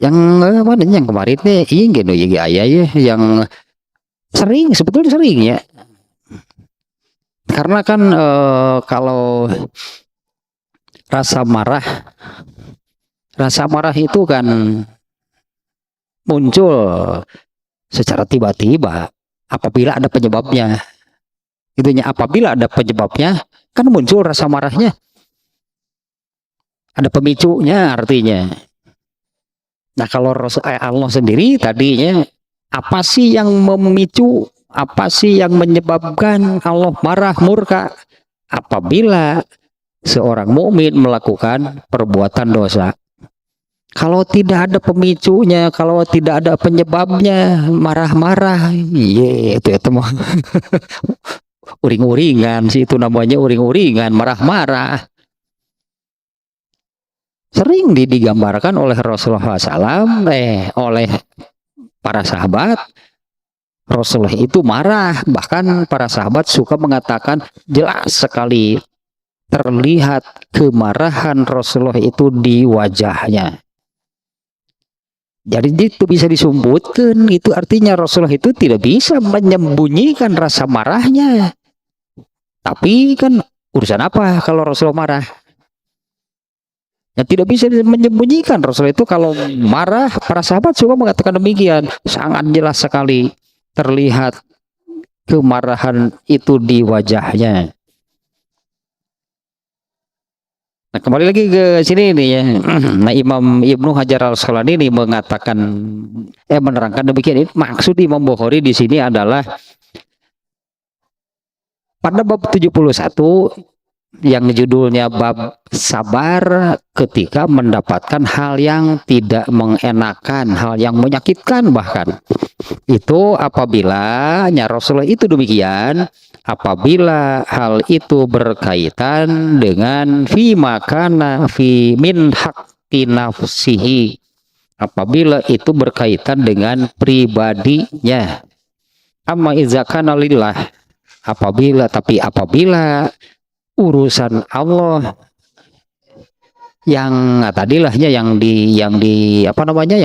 Yang mana yang kemarin nih, ingin ayah ya, yang sering, sebetulnya sering ya. Karena kan kalau rasa marah itu kan muncul secara tiba-tiba apabila ada penyebabnya. Itunya, apabila ada penyebabnya kan muncul rasa marahnya, ada pemicunya artinya. Nah, kalau Allah sendiri tadinya, apa sih yang memicu, apa sih yang menyebabkan Allah marah murka? Apabila seorang mukmin melakukan perbuatan dosa. Kalau tidak ada pemicunya, kalau tidak ada penyebabnya, marah-marah, iya itu mah uring-uringan sih, itu namanya uring-uringan, marah-marah. Sering digambarkan oleh Rasulullah SAW, oleh para sahabat, Rasulullah itu marah. Bahkan para sahabat suka mengatakan, jelas sekali terlihat kemarahan Rasulullah itu di wajahnya. Jadi itu bisa disumputkan, itu artinya Rasulullah itu tidak bisa menyembunyikan rasa marahnya. Tapi kan urusan apa kalau Rasulullah marah? Ya, tidak bisa menyembunyikan. Rasulullah itu kalau marah, para sahabat suka mengatakan demikian, sangat jelas sekali terlihat kemarahan itu di wajahnya. Nah, kembali lagi ke sini nih ya. Nah, Imam Ibnu Hajar Al-Asqalani ini mengatakan, menerangkan demikian. Maksud Imam Bukhari di sini adalah pada bab 71 yang judulnya bab sabar ketika mendapatkan hal yang tidak mengenakan, hal yang menyakitkan bahkan. Itu apabila Rasulullah itu demikian, apabila hal itu berkaitan dengan fi makana fi min haqqi nafsihi, apabila itu berkaitan dengan pribadinya. Amma iza kana lillah, apabila urusan Allah yang tadilahnya yang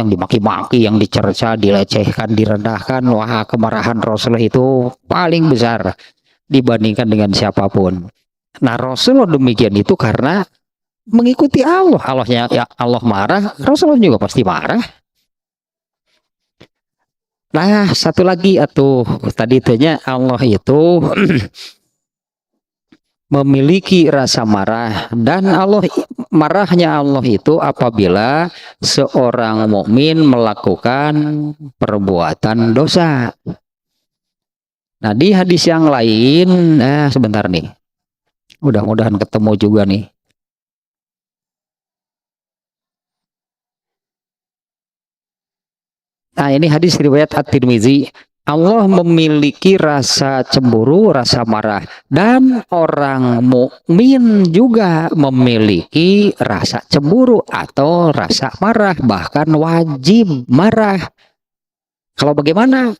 dimaki-maki, yang dicerca, dilecehkan, direndahkan, wah, kemarahan Rasulullah itu paling besar dibandingkan dengan siapapun. Nah, Rasulullah demikian itu karena mengikuti Allah. Allah marah, Rasulullah juga pasti marah. Nah, satu lagi tadi tanya Allah itu memiliki rasa marah, dan marahnya Allah itu apabila seorang mukmin melakukan perbuatan dosa. Nah, di hadis yang lain, sebentar nih, mudah-mudahan ketemu juga nih. Nah, ini hadis riwayat At-Tirmizi. Allah memiliki rasa cemburu, rasa marah, dan orang mukmin juga memiliki rasa cemburu atau rasa marah, bahkan wajib marah. Kalau bagaimana?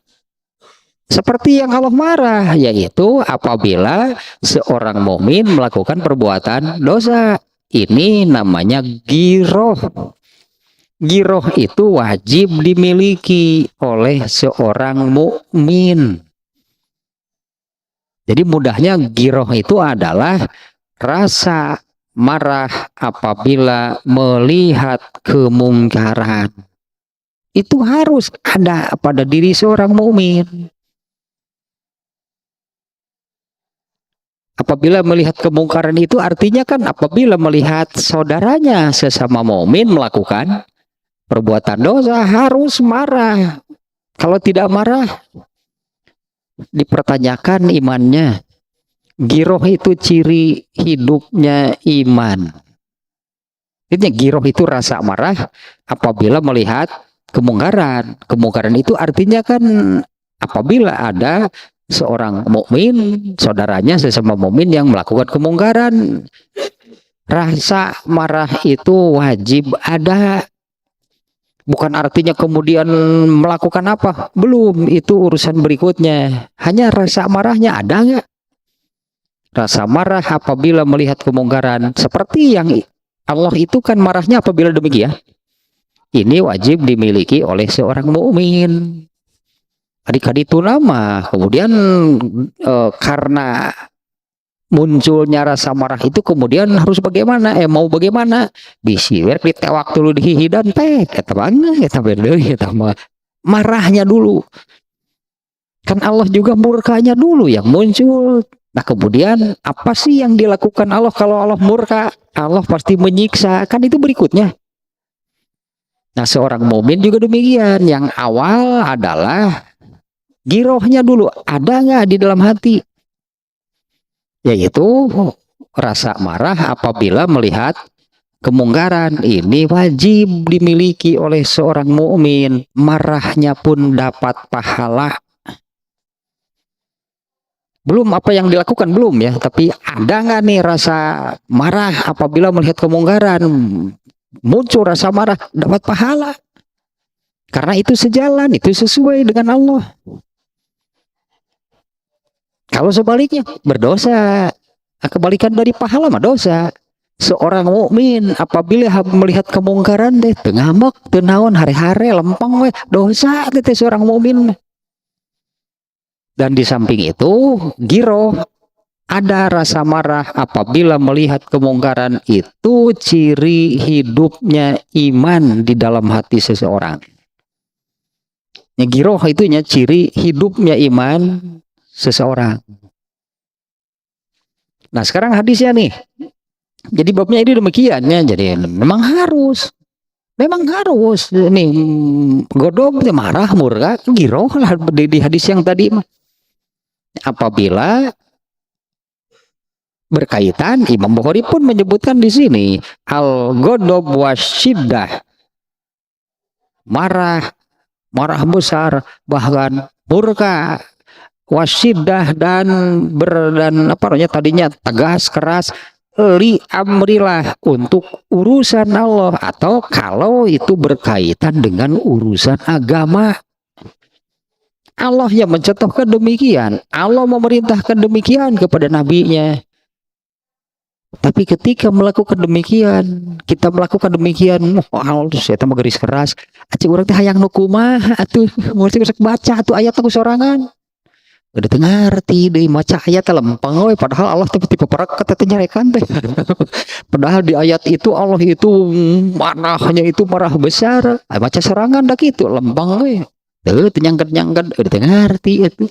Seperti yang Allah marah, yaitu apabila seorang mukmin melakukan perbuatan dosa. Ini namanya giroh. Giroh itu wajib dimiliki oleh seorang mukmin. Jadi mudahnya giroh itu adalah rasa marah apabila melihat kemungkaran. Itu harus ada pada diri seorang mukmin. Apabila melihat kemungkaran itu artinya kan apabila melihat saudaranya sesama mukmin melakukan perbuatan dosa harus marah. Kalau tidak marah dipertanyakan imannya. Giroh itu ciri hidupnya iman. Intinya giroh itu rasa marah apabila melihat kemungkaran. Kemungkaran itu artinya kan apabila ada seorang mukmin, saudaranya sesama mukmin yang melakukan kemungkaran, rasa marah itu wajib ada. Bukan artinya kemudian melakukan apa, belum, itu urusan berikutnya. Hanya rasa marahnya ada nggak? Rasa marah apabila melihat kemungkaran, seperti yang Allah itu kan marahnya apabila demikian. Ini wajib dimiliki oleh seorang mukmin. Adik-adik itu nama, kemudian karena munculnya rasa marah itu kemudian harus bagaimana? Mau bagaimana? Bisiwer ditewak dulu dihihidan teh, kata mana? Kata beda, kata marahnya dulu. Kan Allah juga murkanya dulu yang muncul. Nah kemudian apa sih yang dilakukan Allah kalau Allah murka? Allah pasti menyiksa. Kan itu berikutnya. Nah seorang mukmin juga demikian. Yang awal adalah girohnya dulu, ada nggak di dalam hati? Yaitu rasa marah apabila melihat kemungkaran. Ini wajib dimiliki oleh seorang mukmin. Marahnya pun dapat pahala. Belum apa yang dilakukan belum ya, tapi ada nggak nih rasa marah apabila melihat kemungkaran? Muncul rasa marah, dapat pahala. Karena itu sejalan, itu sesuai dengan Allah. Kalau sebaliknya berdosa, kebalikan dari pahala mah dosa. Seorang mukmin apabila melihat kemungkaran deh, ngambek, tenaon hari-hari lempeng we, dosa teh seorang mukmin. Dan di samping itu giroh, ada rasa marah apabila melihat kemungkaran, itu ciri hidupnya iman di dalam hati seseorang. Ya, giroh itunya ciri hidupnya iman seseorang. Nah sekarang hadisnya nih, jadi babnya ini demikian ya, jadi memang harus nih godom marah murka giroh lah di hadis yang tadi mah. Apabila berkaitan, Imam Bukhari pun menyebutkan di sini al godob wasyiddah, marah besar, bahkan murka, wasyiddah dan apa namanya tadinya tegas keras, li amrillah, untuk urusan Allah, atau kalau itu berkaitan dengan urusan agama. Allah yang mencontohkan demikian, Allah memerintahkan demikian kepada nabinya. Tapi ketika melakukan demikian, kita melakukan demikian, saya tambah garis keras. Acik urang teh hayang nu kumaha atuh, mesti usah baca atuh ayat aku sorangan. Udah ngerti deui maca ayat teh lempeng we, padahal Allah teh tipe pereket teh nyarekan teh. Padahal di ayat itu Allah itu marahnya itu marah besar. Baca sorangan dah gitu lempeng we. Teu nyangket-nyangket udah ngerti itu.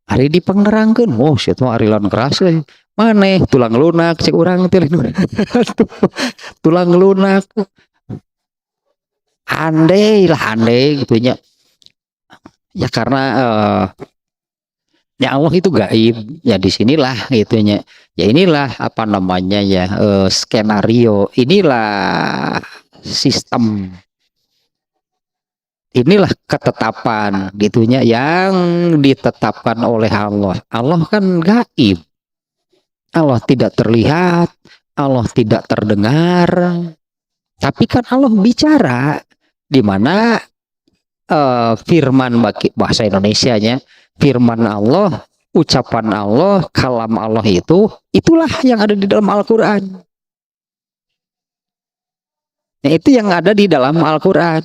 Hari dipengerangkeun, sia teh arilan keras we. Maneh tulang lunak cek urang teh tulang lunak. Andai gitu nya. Ya karena ya Allah itu gaib. Ya disinilah gitu nya. Ya inilah apa namanya ya skenario. Inilah sistem. Inilah ketetapan gitunya yang ditetapkan oleh Allah. Allah kan gaib. Allah tidak terlihat, Allah tidak terdengar. Tapi kan Allah bicara, di mana firman bagi bahasa Indonesianya, firman Allah, ucapan Allah, kalam Allah itulah yang ada di dalam Al-Qur'an. Nah, itu yang ada di dalam Al-Quran,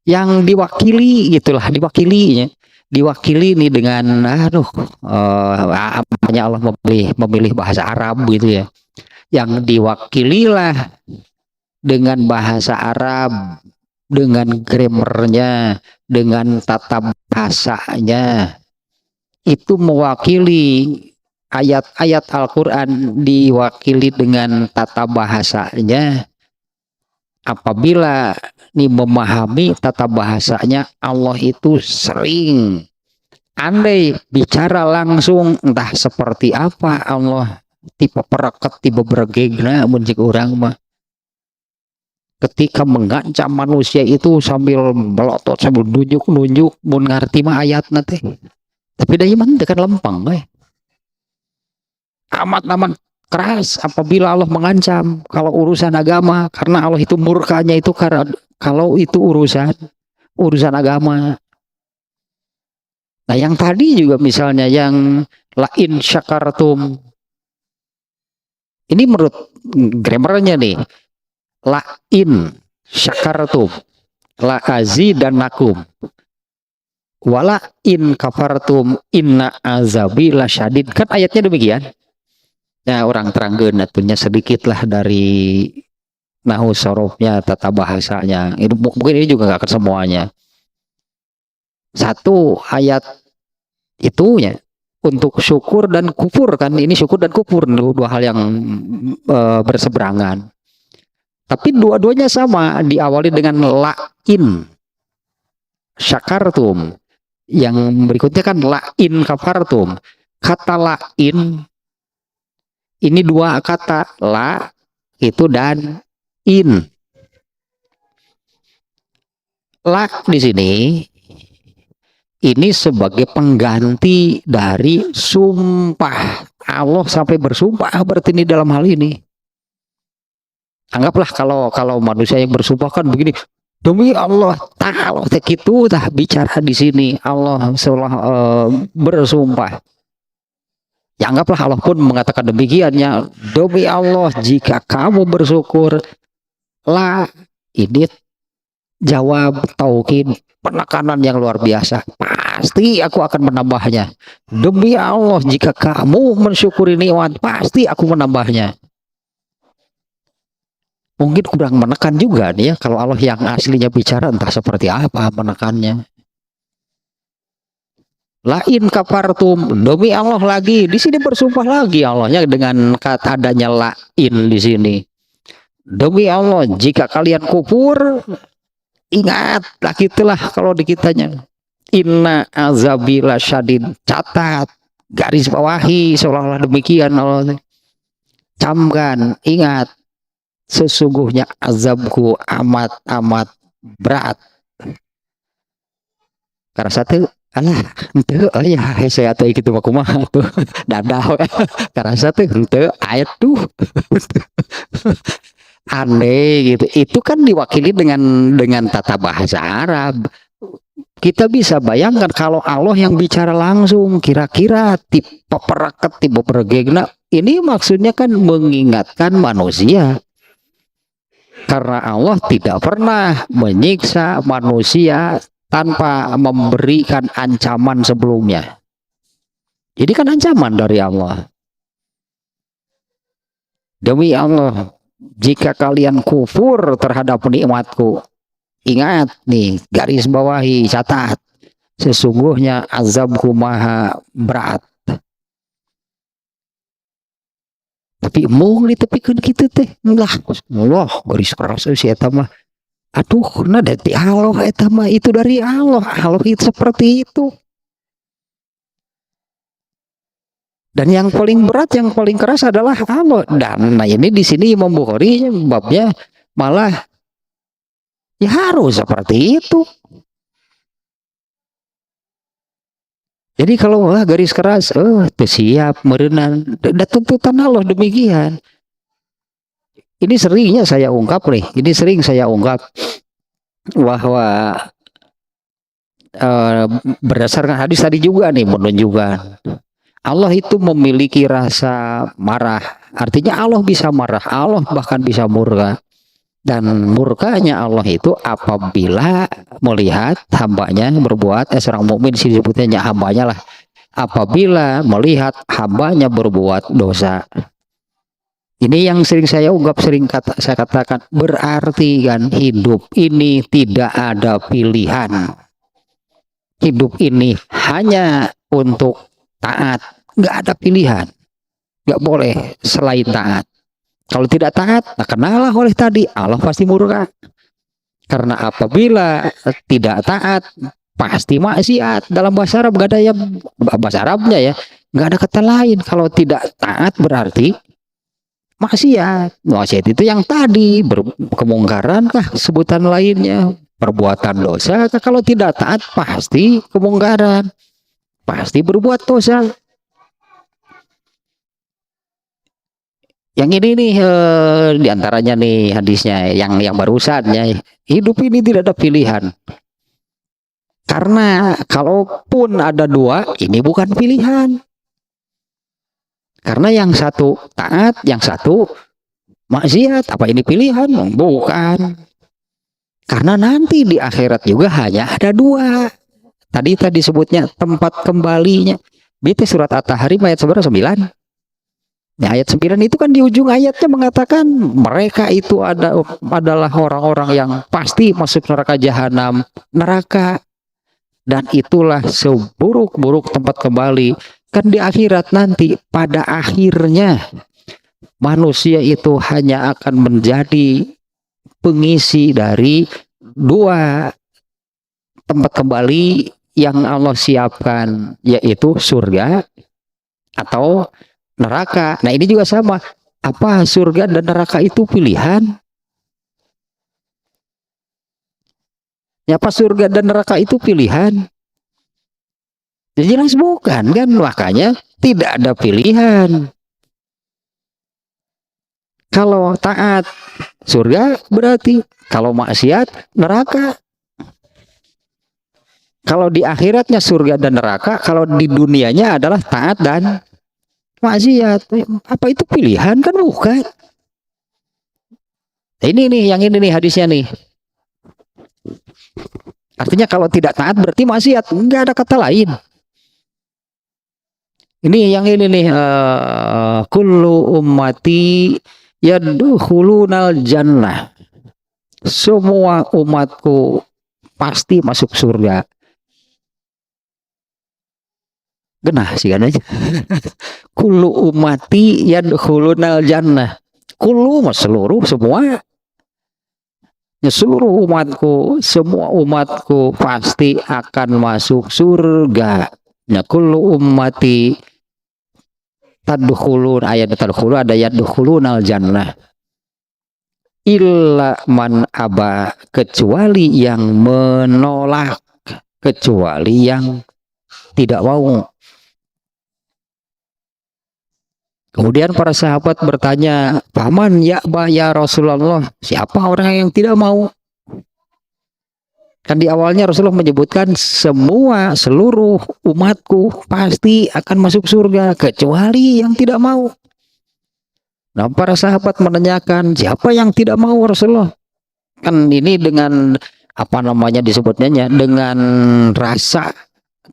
yang diwakili gitulah, diwakili nih dengan apanya Allah memilih bahasa Arab gitu ya, yang diwakililah dengan bahasa Arab, dengan grammarnya, dengan tata bahasanya, itu mewakili ayat-ayat Al-Quran, diwakili dengan tata bahasanya. Apabila nih memahami tata bahasanya, Allah itu sering andai bicara langsung, entah seperti apa Allah, tipe peraket, tipe bergegna muncik orang mah, ketika mengancam manusia itu sambil melotot, sambil nunjuk mun ngarti mah ayat nanti, tapi dari mana tekan lempang amat keras apabila Allah mengancam kalau urusan agama, karena Allah itu murkanya itu karena kalau itu urusan agama. Nah, yang tadi juga misalnya yang lain syakartum, ini menurut grammarnya nih, lain syakartum la azidannakum wala in kafartum inna azabi lasyadid, kan ayatnya demikian. Ya, orang terangkan atunya sedikit lah dari nahu sorofnya, tata bahasanya. Itu mungkin ini juga nggak ke semuanya. Satu ayat itu ya untuk syukur dan kufur, kan ini syukur dan kufur dua hal yang berseberangan. Tapi dua-duanya sama, diawali dengan lain syakartum. Yang berikutnya kan lain kafartum. Kata lain ini dua kata, la itu dan in. La di sini ini sebagai pengganti dari sumpah. Allah sampai bersumpah berarti ini dalam hal ini. Anggaplah kalau manusia yang bersumpah kan begini, demi Allah, kalau gitu dah bicara di sini Allah bersumpah. Ya, anggaplah Allah pun mengatakan demikiannya, demi Allah jika kamu bersyukur, lah ini jawab taukid, penekanan yang luar biasa, pasti aku akan menambahnya. Demi Allah jika kamu mensyukuri nikmat, pasti aku menambahnya. Mungkin kurang menekan juga nih ya, kalau Allah yang aslinya bicara entah seperti apa menekannya. Lain kafartum, demi Allah lagi, di sini bersumpah lagi Allahnya dengan kata adanya lain di sini. Demi Allah jika kalian kufur, ingat lagi itulah kalau di kitanya. Inna azabila syadid, catat, garis bawahi seolah-olah demikian Allah. Camkan, ingat, sesungguhnya azabku amat berat. Karena satu alah ente ya saya teh gitu mah kumaha tuh dadah karena teh ente ayat tuh aneh gitu. Itu kan diwakili dengan tata bahasa Arab. Kita bisa bayangkan kalau Allah yang bicara langsung, kira-kira tipe peraket, tipe pergegna, ini maksudnya kan mengingatkan manusia, karena Allah tidak pernah menyiksa manusia tanpa memberikan ancaman sebelumnya. Jadi kan ancaman dari Allah. Demi Allah, jika kalian kufur terhadap nikmatku, ingat nih, garis bawahi, catat, sesungguhnya azabku maha berat. Tapi mau ditepikeun kitu teh, lah, Allah garis keras si eta mah. Aduh, nah dari Allah eta mah, itu dari Allah. Allah itu seperti itu. Dan yang paling berat, yang paling keras adalah Allah. Dan nah ini di sini Imam Bukhari babnya malah ya harus seperti itu. Jadi kalau garis keras, siap merenang, dan tuntutan Allah demikian. Ini seringnya saya ungkap nih, bahwa berdasarkan hadis tadi juga nih menunjukkan Allah itu memiliki rasa marah. Artinya Allah bisa marah, Allah bahkan bisa murka. Dan murkanya Allah itu apabila melihat hambanya berbuat, seorang mukmin disebutnya hambanya lah, apabila melihat hambanya berbuat dosa. Ini yang sering saya ungkap, saya katakan, berarti kan hidup ini tidak ada pilihan. Hidup ini hanya untuk taat, nggak ada pilihan, nggak boleh selain taat. Kalau tidak taat, nah kenalah oleh tadi, Allah pasti murka. Karena apabila tidak taat, pasti maksiat. Dalam bahasa Arab nggak ada yang bahasa Arabnya ya, nggak ada kata lain. Kalau tidak taat berarti maksiat. Maksiat itu yang tadi kemungkaran kah, sebutan lainnya, perbuatan dosa. Kalau tidak taat pasti kemungkaran, pasti berbuat dosa. Yang ini nih diantaranya nih hadisnya yang barusan ya, hidup ini tidak ada pilihan. Karena kalaupun ada dua, ini bukan pilihan. Karena yang satu taat, yang satu maksiat. Apa ini pilihan? Bukan. Karena nanti di akhirat juga hanya ada dua. Tadi sebutnya tempat kembalinya. BT surat At-Tahrim ayat 9. Nah, ayat 9 itu kan di ujung ayatnya mengatakan mereka itu adalah orang-orang yang pasti masuk neraka jahanam, neraka. Dan itulah seburuk-buruk tempat kembali. Kan di akhirat nanti pada akhirnya manusia itu hanya akan menjadi pengisi dari dua tempat kembali yang Allah siapkan, yaitu surga atau neraka. Nah ini juga sama. Apa surga dan neraka itu pilihan? Ya, apa surga dan neraka itu pilihan? Jelas bukan kan, makanya tidak ada pilihan. Kalau taat surga berarti, kalau maksiat neraka. Kalau di akhiratnya surga dan neraka, kalau di dunianya adalah taat dan maksiat. Apa itu pilihan? Kan bukan. Ini nih, yang ini nih hadisnya nih. Artinya kalau tidak taat berarti maksiat, enggak ada kata lain. Ini yang ini nih, kullu ummati yadkhulunal jannah. Semua umatku pasti masuk surga. Genah sih kan aja. Kullu ummati yadkhulunal jannah. Kullu seluruh, semua. Ya, seluruh umatku, semua umatku pasti akan masuk surga. Ya, kullu ummati tadkhulun, ayat tadkhulun ada yadkhulunal jannah. Illa man aba, kecuali yang menolak, kecuali yang tidak mau. Kemudian para sahabat bertanya, paman ya Rasulullah, siapa orang yang tidak mau? Kan di awalnya Rasulullah menyebutkan seluruh umatku pasti akan masuk surga, kecuali yang tidak mau. Nah, para sahabat menanyakan, siapa yang tidak mau Rasulullah? Kan ini dengan apa namanya disebutnya, dengan rasa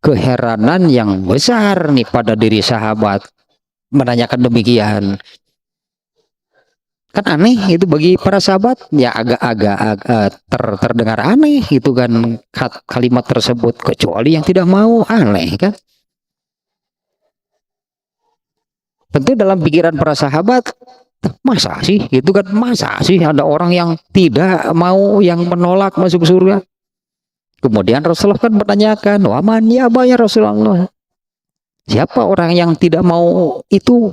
keheranan yang besar nih pada diri sahabat menanyakan demikian. Kan aneh itu bagi para sahabat, ya agak-agak terdengar aneh itu kan kalimat tersebut, kecuali yang tidak mau, aneh kan. Tentu dalam pikiran para sahabat, masa sih itu kan, masa sih ada orang yang tidak mau, yang menolak masuk surga. Kemudian Rasulullah kan bertanyakan, waman ya Rasulullah, siapa orang yang tidak mau itu?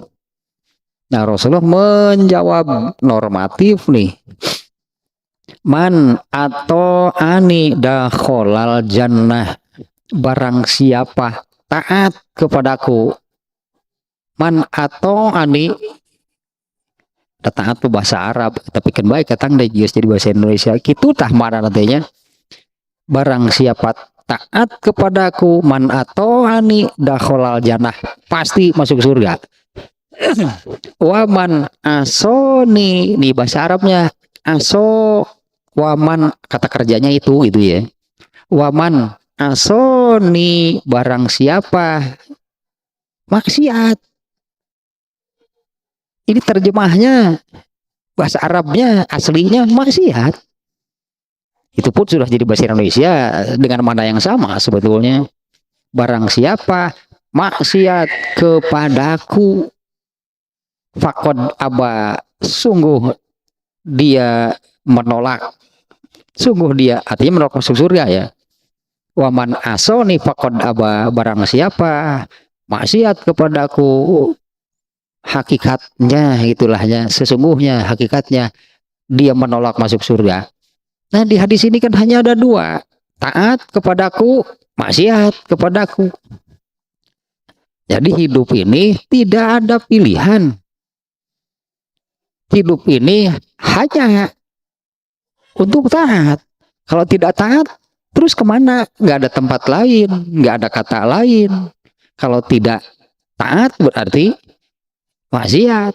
Nah, Rasulullah menjawab normatif nih. Man atau ani dakholal jannah, barang siapa taat kepadaku. Man atau ani, taat itu bahasa Arab, tapi kan baik katang deh jadi bahasa Indonesia. Kitu tah mana nantinya? Barang siapa taat kepadaku, man atau ani dakholal jannah, pasti masuk surga. Waman asoni, di bahasa Arabnya, aso waman, kata kerjanya itu ya. Waman asoni, barang siapa maksiat. Ini terjemahnya, bahasa Arabnya aslinya maksiat. Itu pun sudah jadi bahasa Indonesia dengan makna yang sama sebetulnya. Barang siapa maksiat kepadaku, fakod aba, sungguh dia menolak, sungguh dia, artinya menolak masuk surga ya. Waman asoni fakod aba, barang siapa maksiat kepadaku, hakikatnya itulahnya, sesungguhnya hakikatnya dia menolak masuk surga. Nah di hadis ini kan hanya ada dua, taat kepadaku, maksiat kepadaku. Jadi hidup ini tidak ada pilihan. Hidup ini hanya untuk taat. Kalau tidak taat, terus kemana? Nggak ada tempat lain, nggak ada kata lain. Kalau tidak taat berarti maksiat.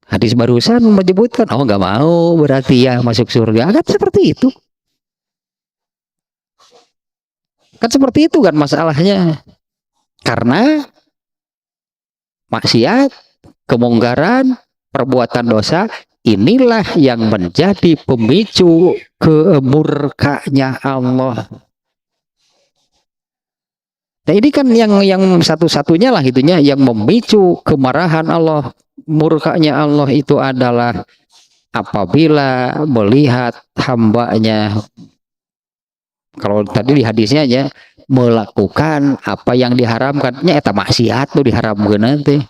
Hadis barusan menyebutkan, oh nggak mau berarti ya masuk surga. Kan seperti itu. Kan seperti itu kan masalahnya. Karena maksiat, kemungkaran, perbuatan dosa, inilah yang menjadi pemicu kemurkanya Allah. Nah ini kan yang satu-satunya lah itunya yang memicu kemarahan Allah, murkanya Allah itu adalah apabila melihat hambanya, kalau tadi di hadisnya ya, melakukan apa yang diharamkannya, eta maksiat tuh diharamkan nanti.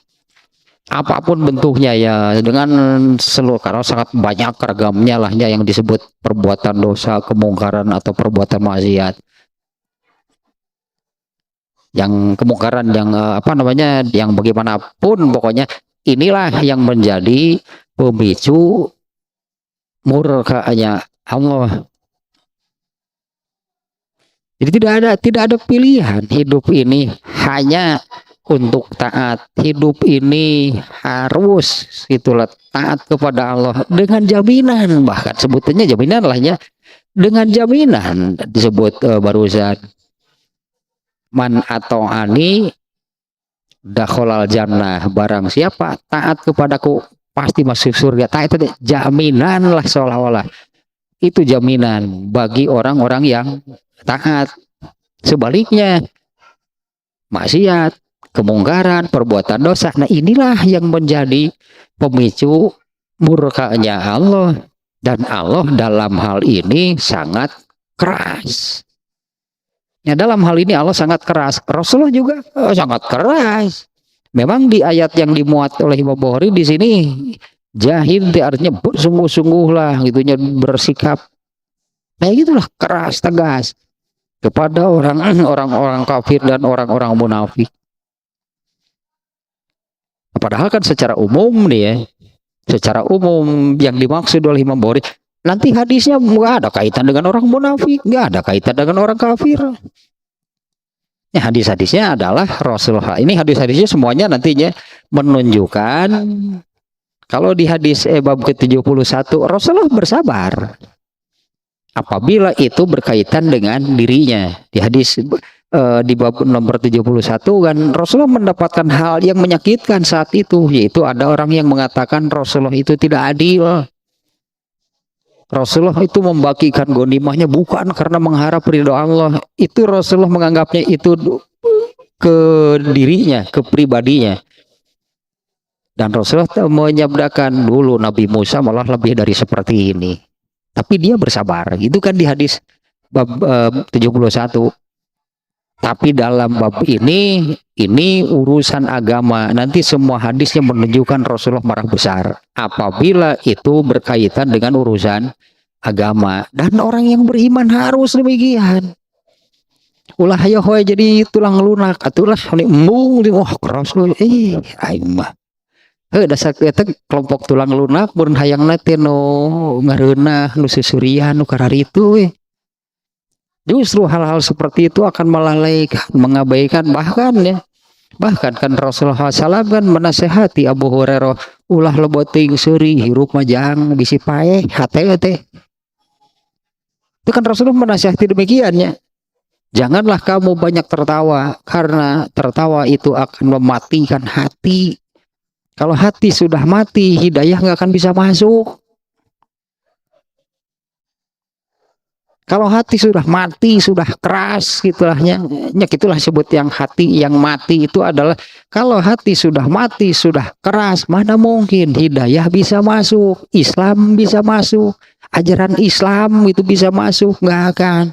Apapun bentuknya ya, dengan seluruh, karena sangat banyak ragamnya lah ya yang disebut perbuatan dosa, kemungkaran atau perbuatan maksiat. Yang kemungkaran, yang apa namanya, yang bagaimanapun pokoknya inilah yang menjadi pemicu murkanya Allah. Jadi tidak ada pilihan. Hidup ini hanya untuk taat. Hidup ini harus itulah taat kepada Allah dengan jaminan, bahkan sebutannya jaminan lah ya, dengan jaminan disebut barusan, man atau ani dakholal jannah, barang siapa taat kepadaku pasti masuk surga. Taat itu jaminan lah, seolah-olah itu jaminan bagi orang-orang yang taat. Sebaliknya maksiat, kemungkaran, perbuatan dosa, nah inilah yang menjadi pemicu murkanya Allah. Dan Allah dalam hal ini sangat keras. Ya, dalam hal ini Allah sangat keras. Rasulullah juga sangat keras. Memang di ayat yang dimuat oleh Imam Bukhari di sini jahid artinya bersungguh-sungguh lah gitunya, bersikap kayak gitulah, keras, tegas kepada orang-orang kafir dan orang-orang munafik. Padahal kan secara umum nih ya, secara umum yang dimaksud oleh Imam Bukhari nanti hadisnya nggak ada kaitan dengan orang munafik, nggak ada kaitan dengan orang kafir. Ya, hadis-hadisnya adalah Rasulullah. Ini hadis-hadisnya semuanya nantinya menunjukkan kalau di hadis bab ke-71 Rasulullah bersabar apabila itu berkaitan dengan dirinya. Di hadis di bab nomor 71 kan Rasulullah mendapatkan hal yang menyakitkan saat itu, yaitu ada orang yang mengatakan Rasulullah itu tidak adil. Rasulullah itu membagikan ghanimahnya bukan karena mengharap ridho Allah. Itu Rasulullah menganggapnya itu ke dirinya, ke pribadinya. Dan Rasulullah menyabdakan dulu Nabi Musa malah lebih dari seperti ini. Tapi dia bersabar. Itu kan di hadis bab 71. Tapi dalam bab ini urusan agama. Nanti semua hadisnya menunjukkan Rasulullah marah besar apabila itu berkaitan dengan urusan agama. Dan orang yang beriman harus demikian. Ulah ya hoy jadi tulang lunak atulah embung wah keras lu aing mah. Dasar eta kelompok tulang lunak mun hayangna teh nu ngareunah nu susurian nu kararitu we. Justru hal-hal seperti itu akan melalaikan, mengabaikan, bahkan ya Bahkan kan Rasulullah SAW kan menasehati Abu Hurairah, ulah leboting seuri hirup majang bisi pae hate teh. Itu kan Rasulullah menasehati demikiannya. Janganlah kamu banyak tertawa, karena tertawa itu akan mematikan hati. Kalau hati sudah mati, hidayah nggak akan bisa masuk. Kalau hati sudah mati, sudah keras gitulahnya, gitulah sebut yang hati yang mati itu adalah kalau hati sudah mati, sudah keras, mana mungkin hidayah bisa masuk, Islam bisa masuk, ajaran Islam itu bisa masuk, nggak akan.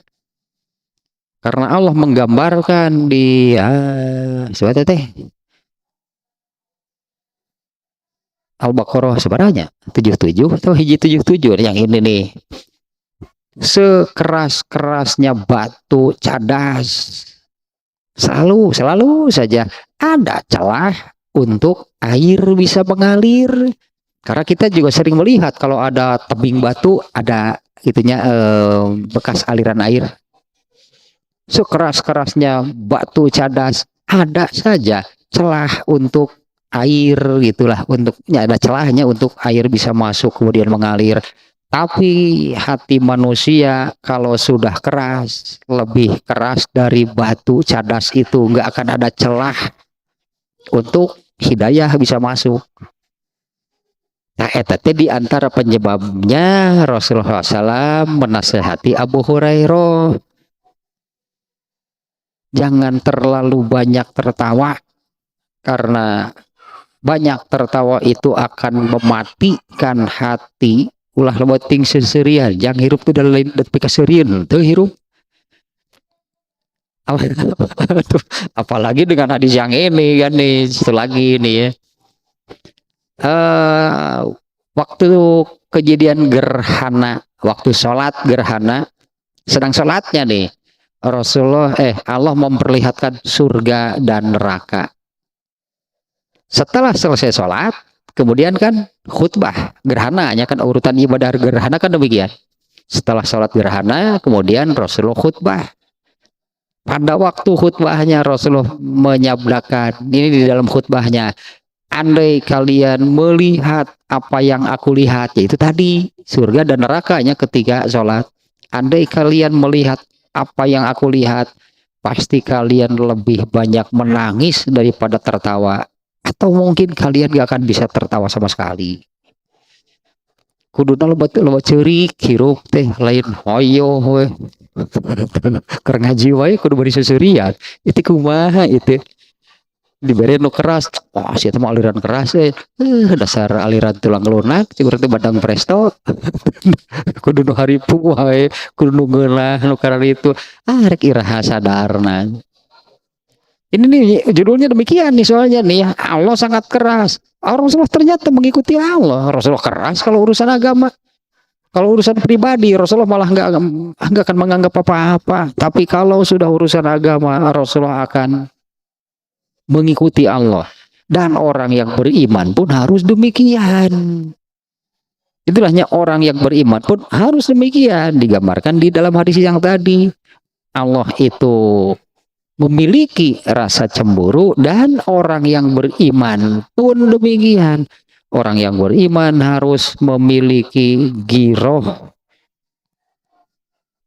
Karena Allah menggambarkan di sebentar teh Al-Baqarah sebenarnya 77 atau hiji 77 yang ini nih. Sekeras-kerasnya batu cadas, selalu saja ada celah untuk air bisa mengalir. Karena kita juga sering melihat kalau ada tebing batu, ada itunya bekas aliran air. Sekeras-kerasnya batu cadas, ada saja celah untuk air gitulah, untuknya ada celahnya untuk air bisa masuk kemudian mengalir. Tapi hati manusia kalau sudah keras, lebih keras dari batu cadas itu, nggak akan ada celah untuk hidayah bisa masuk. Nah, etate di antara penyebabnya Rasulullah SAW menasehati Abu Hurairah, jangan terlalu banyak tertawa, karena banyak tertawa itu akan mematikan hati. Ulah leboting seserian, yang hirup tuh dalam detik keserian tuh hirup. Apalagi dengan hadis yang ini kan nih, itu lagi nih ya. Waktu kejadian gerhana, waktu sholat gerhana, sedang sholatnya nih, Allah memperlihatkan surga dan neraka. Setelah selesai sholat, kemudian kan khutbah gerhananya kan urutan ibadah gerhana kan demikian. Setelah sholat gerhana, kemudian Rasulullah khutbah. Pada waktu khutbahnya Rasulullah menyabdakan, ini di dalam khutbahnya, andai kalian melihat apa yang aku lihat, yaitu tadi surga dan nerakanya ketika sholat. Andai kalian melihat apa yang aku lihat, pasti kalian lebih banyak menangis daripada tertawa. Atau mungkin kalian gak akan bisa tertawa sama sekali. Kuduna lebat cerik hirup teh lain hoyo we. Keur ngaji wae kudu bari seserian. Itu kumaha itu. Dibere nu keras. Wah, sia mah aliran keras dasar aliran tulang lunak cikur teh badang presto. Kudu nu haripu wae, kudu nu geunah nu karana itu. Rek iraha sadarna. Ini nih judulnya demikian nih soalnya nih, Allah sangat keras. Rasulullah ternyata mengikuti Allah. Rasulullah keras kalau urusan agama. Kalau urusan pribadi Rasulullah malah nggak akan menganggap apa-apa. Tapi kalau sudah urusan agama Rasulullah akan mengikuti Allah. Dan orang yang beriman pun harus demikian. Itulahnya orang yang beriman pun harus demikian. Digambarkan di dalam hadis yang tadi. Allah itu memiliki rasa cemburu, dan orang yang beriman pun demikian. Orang yang beriman harus memiliki giroh.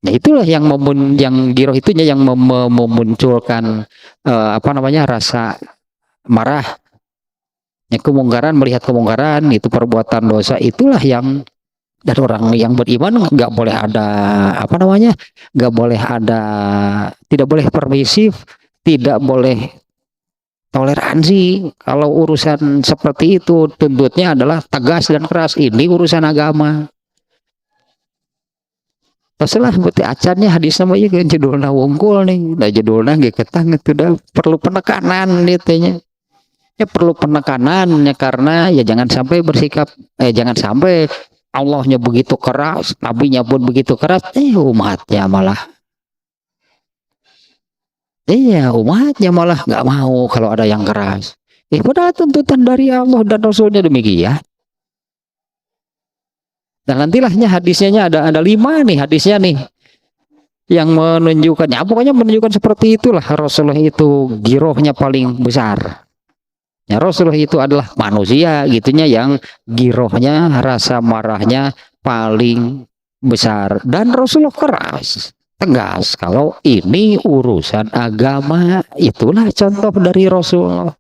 Nah, itulah yang giroh itunya yang memunculkan rasa marah. Yang kemungkaran, melihat kemungkaran itu perbuatan dosa, itulah yang. Dan orang yang beriman nggak boleh ada tidak boleh permisif, tidak boleh toleransi. Kalau urusan seperti itu tuntutnya adalah tegas dan keras. Ini urusan agama. Setelah berarti acarnya hadis namanya kan judulnya wungkul nih. Nah judulnya nggak ketang itu dah perlu penekanan ditanya. Ya perlu penekanannya karena ya jangan sampai jangan sampai Allahnya begitu keras, nabinya pun begitu keras, umatnya malah nggak mau kalau ada yang keras. Padahal tuntutan dari Allah dan Rasulnya demikian. Dan nantilahnya hadisnya ada 5 nih hadisnya nih. yang menunjukkannya, pokoknya menunjukkan seperti itulah Rasulullah itu girohnya paling besar. Ya, Rasulullah itu adalah manusia gitunya yang girohnya, rasa marahnya paling besar, dan Rasulullah keras, tegas kalau ini urusan agama. Itulah contoh dari Rasulullah.